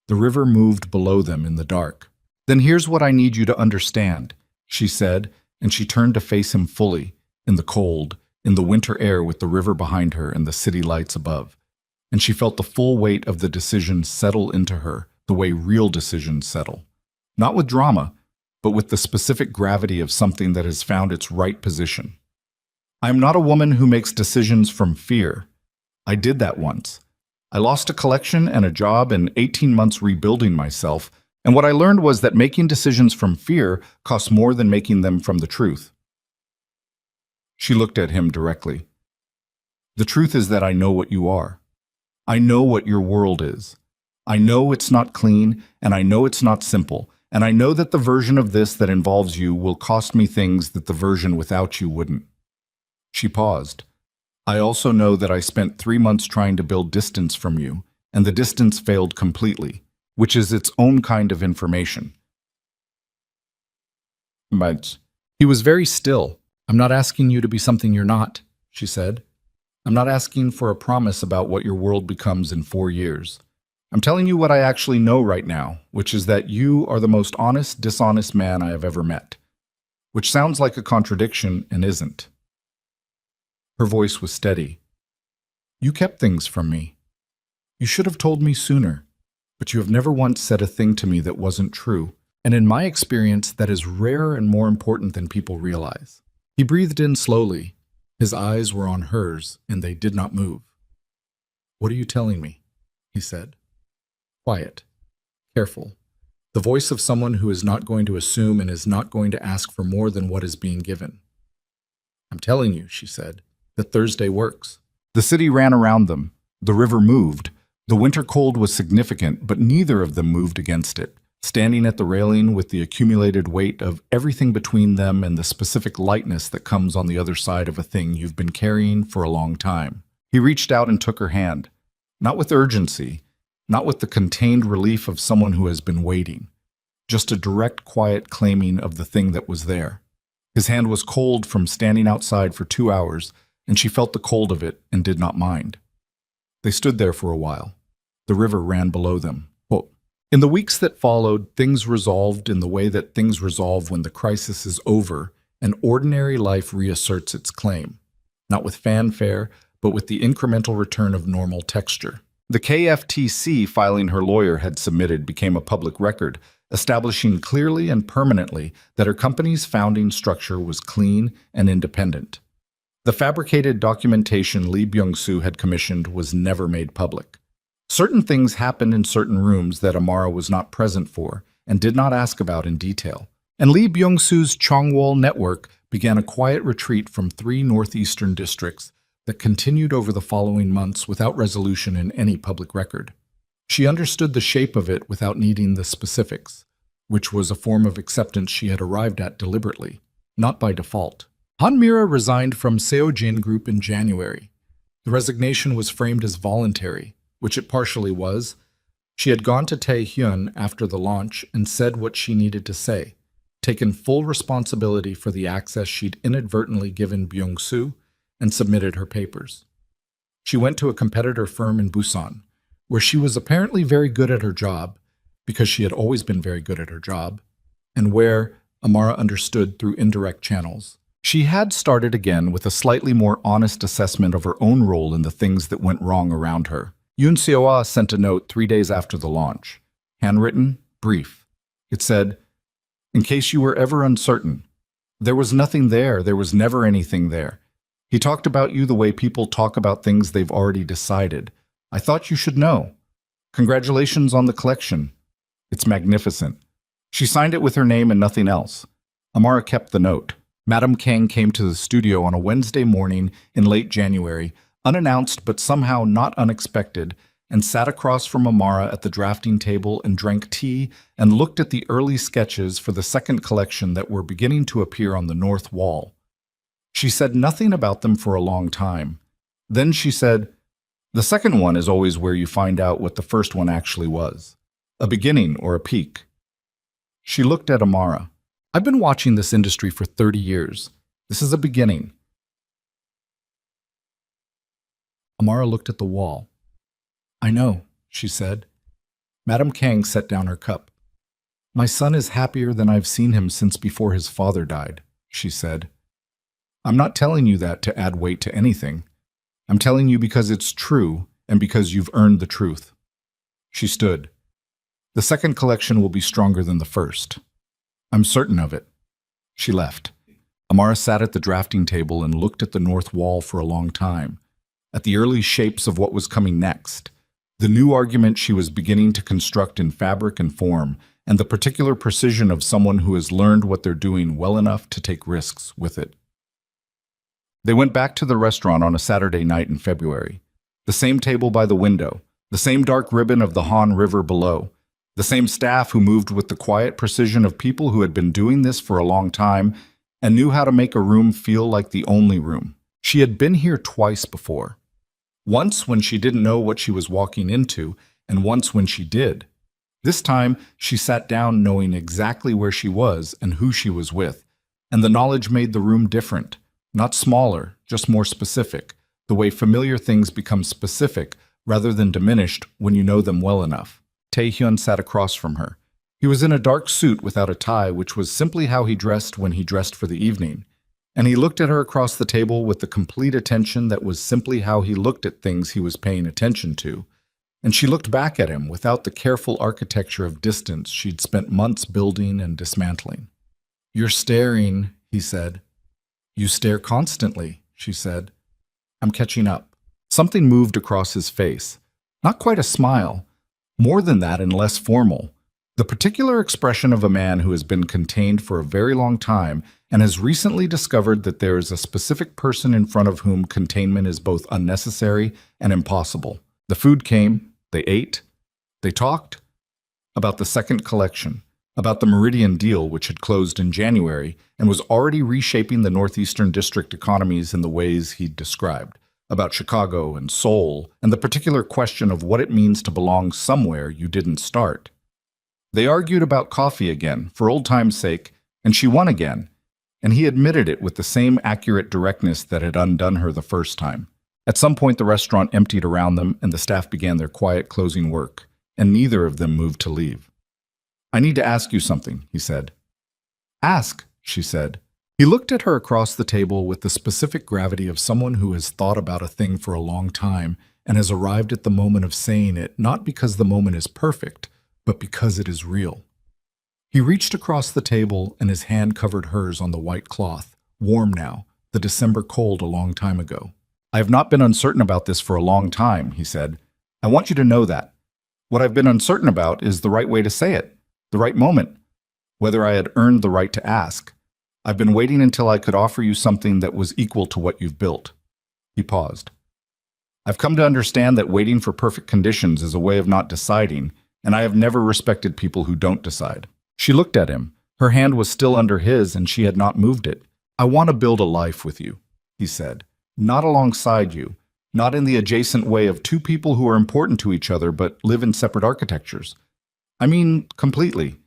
The river moved below them in the dark. Then here's what I need you to understand, she said, and she turned to face him fully, in the cold, in the winter air with the river behind her and the city lights above. And she felt the full weight of the decision settle into her, the way real decisions settle. Not with drama, but with the specific gravity of something that has found its right position. I am not a woman who makes decisions from fear. I did that once. I lost a collection and a job and 18 months rebuilding myself, and what I learned was that making decisions from fear costs more than making them from the truth. She looked at him directly. The truth is that I know what you are. I know what your world is. I know it's not clean, and I know it's not simple, and I know that the version of this that involves you will cost me things that the version without you wouldn't. She paused. I also know that I spent 3 months trying to build distance from you, and the distance failed completely, which is its own kind of information. But he was very still. I'm not asking you to be something you're not, she said. I'm not asking for a promise about what your world becomes in 4 years. I'm telling you what I actually know right now, which is that you are the most honest, dishonest man I have ever met. Which sounds like a contradiction and isn't. Her voice was steady. You kept things from me. You should have told me sooner, but you have never once said a thing to me that wasn't true. And in my experience, that is rare and more important than people realize. He breathed in slowly. His eyes were on hers, and they did not move. What are you telling me? He said. Quiet, careful, the voice of someone who is not going to assume and is not going to ask for more than what is being given. I'm telling you, she said, that Thursday works. The city ran around them. The river moved. The winter cold was significant, but neither of them moved against it, standing at the railing with the accumulated weight of everything between them and the specific lightness that comes on the other side of a thing you've been carrying for a long time. He reached out and took her hand, not with urgency, not with the contained relief of someone who has been waiting, just a direct, quiet claiming of the thing that was there. His hand was cold from standing outside for 2 hours, and she felt the cold of it and did not mind. They stood there for a while. The river ran below them. Quote, in the weeks that followed, things resolved in the way that things resolve when the crisis is over and ordinary life reasserts its claim, not with fanfare, but with the incremental return of normal texture. The KFTC filing her lawyer had submitted became a public record, establishing clearly and permanently that her company's founding structure was clean and independent. The fabricated documentation Lee Byung-soo had commissioned was never made public. Certain things happened in certain rooms that Amara was not present for and did not ask about in detail. And Lee Byung-soo's Chongwol network began a quiet retreat from 3 northeastern districts that continued over the following months without resolution in any public record. She understood the shape of it without needing the specifics, which was a form of acceptance she had arrived at deliberately, not by default. Han Mira resigned from Seojin Group in January. The resignation was framed as voluntary, which it partially was. She had gone to Taehyun after the launch and said what she needed to say, taken full responsibility for the access she'd inadvertently given Byung-soo, and submitted her papers. She went to a competitor firm in Busan, where she was apparently very good at her job, because she had always been very good at her job, and where, Amara understood through indirect channels, she had started again with a slightly more honest assessment of her own role in the things that went wrong around her. Yoon Seo-ah sent a note 3 days after the launch. Handwritten, brief. It said, in case you were ever uncertain, there was nothing there, there was never anything there. He talked about you the way people talk about things they've already decided. I thought you should know. Congratulations on the collection. It's magnificent. She signed it with her name and nothing else. Amara kept the note. Madam Kang came to the studio on a Wednesday morning in late January, unannounced but somehow not unexpected, and sat across from Amara at the drafting table and drank tea and looked at the early sketches for the second collection that were beginning to appear on the north wall. She said nothing about them for a long time. Then she said, "The second one is always where you find out what the first one actually was. A beginning or a peak." She looked at Amara. "I've been watching this industry for 30 years. This is a beginning." Amara looked at the wall. "I know," she said. Madame Kang set down her cup. "My son is happier than I've seen him since before his father died," she said. "I'm not telling you that to add weight to anything. I'm telling you because it's true and because you've earned the truth." She stood. "The second collection will be stronger than the first. I'm certain of it." She left. Amara sat at the drafting table and looked at the north wall for a long time, at the early shapes of what was coming next, the new argument she was beginning to construct in fabric and form, and the particular precision of someone who has learned what they're doing well enough to take risks with it. They went back to the restaurant on a Saturday night in February. The same table by the window, the same dark ribbon of the Han River below, the same staff who moved with the quiet precision of people who had been doing this for a long time and knew how to make a room feel like the only room. She had been here twice before. Once when she didn't know what she was walking into, and once when she did. This time, she sat down knowing exactly where she was and who she was with, and the knowledge made the room different, not smaller, just more specific, the way familiar things become specific rather than diminished when you know them well enough. Taehyun sat across from her. He was in a dark suit without a tie, which was simply how he dressed when he dressed for the evening. And he looked at her across the table with the complete attention that was simply how he looked at things he was paying attention to. And she looked back at him without the careful architecture of distance she'd spent months building and dismantling. "You're staring," he said. "You stare constantly," she said. "I'm catching up." Something moved across his face. Not quite a smile. More than that and less formal. The particular expression of a man who has been contained for a very long time and has recently discovered that there is a specific person in front of whom containment is both unnecessary and impossible. The food came, they ate, they talked about the second collection, about the Meridian deal which had closed in January and was already reshaping the Northeastern District economies in the ways he'd described, about Chicago and Seoul, and the particular question of what it means to belong somewhere you didn't start. They argued about coffee again, for old time's sake, and she won again, and he admitted it with the same accurate directness that had undone her the first time. At some point the restaurant emptied around them and the staff began their quiet closing work, and neither of them moved to leave. "I need to ask you something," he said. "Ask," she said. He looked at her across the table with the specific gravity of someone who has thought about a thing for a long time and has arrived at the moment of saying it not because the moment is perfect, but because it is real. He reached across the table and his hand covered hers on the white cloth, warm now, the December cold a long time ago. "I have not been uncertain about this for a long time," he said. "I want you to know that. What I've been uncertain about is the right way to say it, the right moment, whether I had earned the right to ask. I've been waiting until I could offer you something that was equal to what you've built." He paused. "I've come to understand that waiting for perfect conditions is a way of not deciding, and I have never respected people who don't decide." She looked at him. Her hand was still under his, and she had not moved it. "I want to build a life with you," he said. "Not alongside you, not in the adjacent way of two people who are important to each other but live in separate architectures. I mean, completely.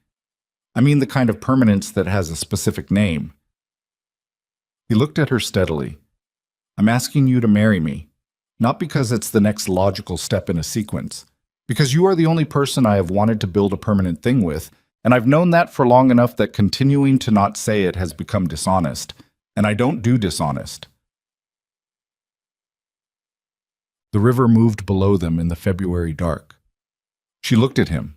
I mean the kind of permanence that has a specific name." He looked at her steadily. "I'm asking you to marry me, not because it's the next logical step in a sequence, because you are the only person I have wanted to build a permanent thing with, and I've known that for long enough that continuing to not say it has become dishonest, and I don't do dishonest." The river moved below them in the February dark. She looked at him.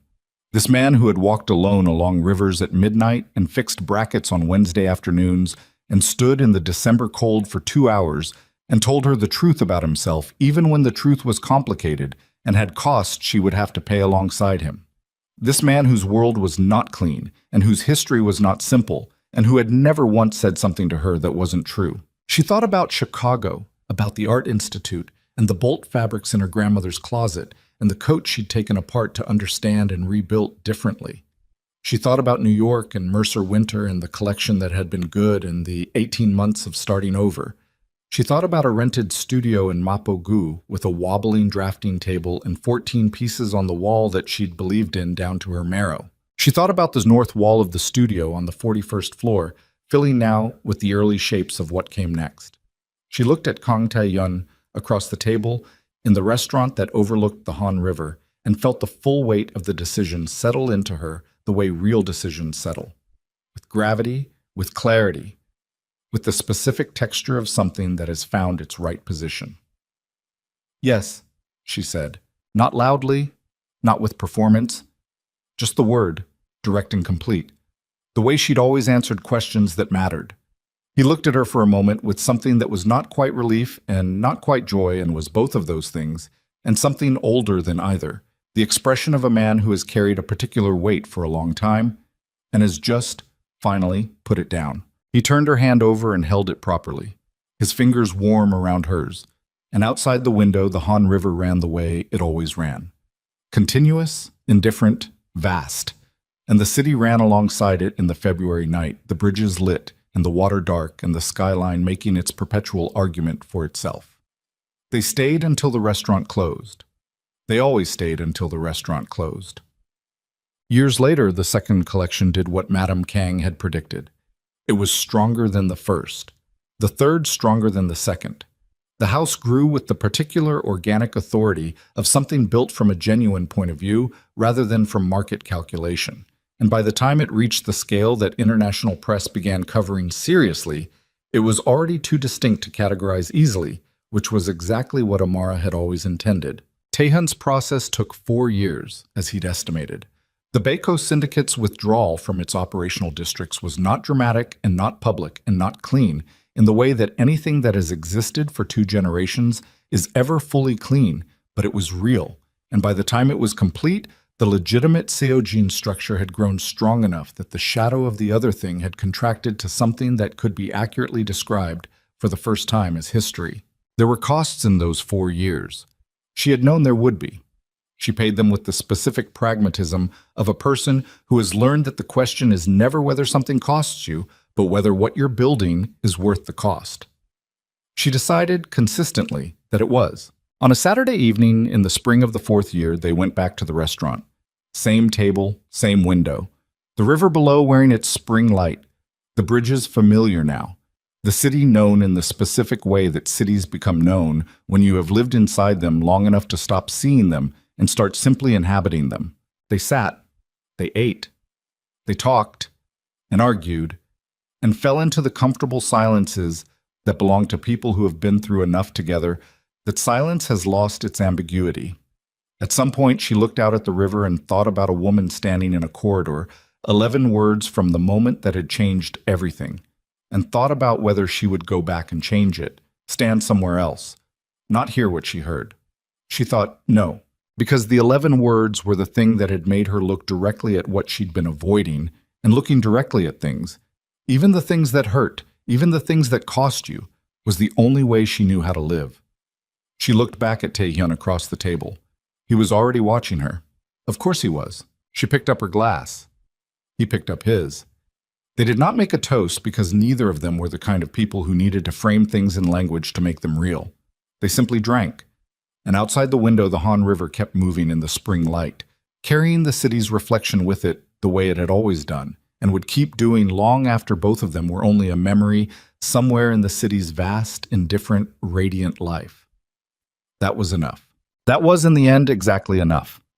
This man who had walked alone along rivers at midnight and fixed brackets on Wednesday afternoons and stood in the December cold for 2 hours and told her the truth about himself even when the truth was complicated and had costs she would have to pay alongside him. This man whose world was not clean and whose history was not simple and who had never once said something to her that wasn't true. She thought about Chicago, about the Art Institute, and the bolt fabrics in her grandmother's closet, and the coat she'd taken apart to understand and rebuilt differently. She thought about New York and Mercer Winter and the collection that had been good and the 18 months of starting over. She thought about a rented studio in Mapogu with a wobbling drafting table and 14 pieces on the wall that she'd believed in down to her marrow. She thought about the north wall of the studio on the 41st floor, filling now with the early shapes of what came next. She looked at Kang Tae-yun across the table in the restaurant that overlooked the Han River and felt the full weight of the decision settle into her the way real decisions settle. With gravity, with clarity, with the specific texture of something that has found its right position. Yes, she said, not loudly, not with performance, just the word, direct and complete, the way she'd always answered questions that mattered. He looked at her for a moment with something that was not quite relief and not quite joy and was both of those things, and something older than either, the expression of a man who has carried a particular weight for a long time and has just, finally, put it down. He turned her hand over and held it properly, his fingers warm around hers, and outside the window the Han River ran the way it always ran. Continuous, indifferent, vast, and the city ran alongside it in the February night, the bridges lit, and the water dark, and the skyline making its perpetual argument for itself. They stayed until the restaurant closed. They always stayed until the restaurant closed. Years later, the second collection did what Madame Kang had predicted. It was stronger than the first, the third stronger than the second. The house grew with the particular organic authority of something built from a genuine point of view rather than from market calculation. And by the time it reached the scale that international press began covering seriously, it was already too distinct to categorize easily, which was exactly what Amara had always intended. Taehyun's process took 4 years, as he'd estimated. The Baeko Syndicate's withdrawal from its operational districts was not dramatic and not public and not clean in the way that anything that has existed for 2 generations is ever fully clean, but it was real. And by the time it was complete, the legitimate Seojin structure had grown strong enough that the shadow of the other thing had contracted to something that could be accurately described for the first time as history. There were costs in those 4 years. She had known there would be. She paid them with the specific pragmatism of a person who has learned that the question is never whether something costs you, but whether what you're building is worth the cost. She decided consistently that it was. On a Saturday evening in the spring of the 4th year, they went back to the restaurant. Same table, same window. The river below wearing its spring light. The bridges familiar now. The city known in the specific way that cities become known when you have lived inside them long enough to stop seeing them and start simply inhabiting them. They sat, they ate, they talked, and argued, and fell into the comfortable silences that belong to people who have been through enough together that silence has lost its ambiguity. At some point, she looked out at the river and thought about a woman standing in a corridor, 11 words from the moment that had changed everything, and thought about whether she would go back and change it, stand somewhere else, not hear what she heard. She thought, no, because the 11 words were the thing that had made her look directly at what she'd been avoiding, and looking directly at things, even the things that hurt, even the things that cost you, was the only way she knew how to live. She looked back at Taehyun across the table. He was already watching her. Of course he was. She picked up her glass. He picked up his. They did not make a toast because neither of them were the kind of people who needed to frame things in language to make them real. They simply drank. And outside the window, the Han River kept moving in the spring light, carrying the city's reflection with it the way it had always done, and would keep doing long after both of them were only a memory somewhere in the city's vast, indifferent, radiant life. That was enough. That was, in the end, exactly enough.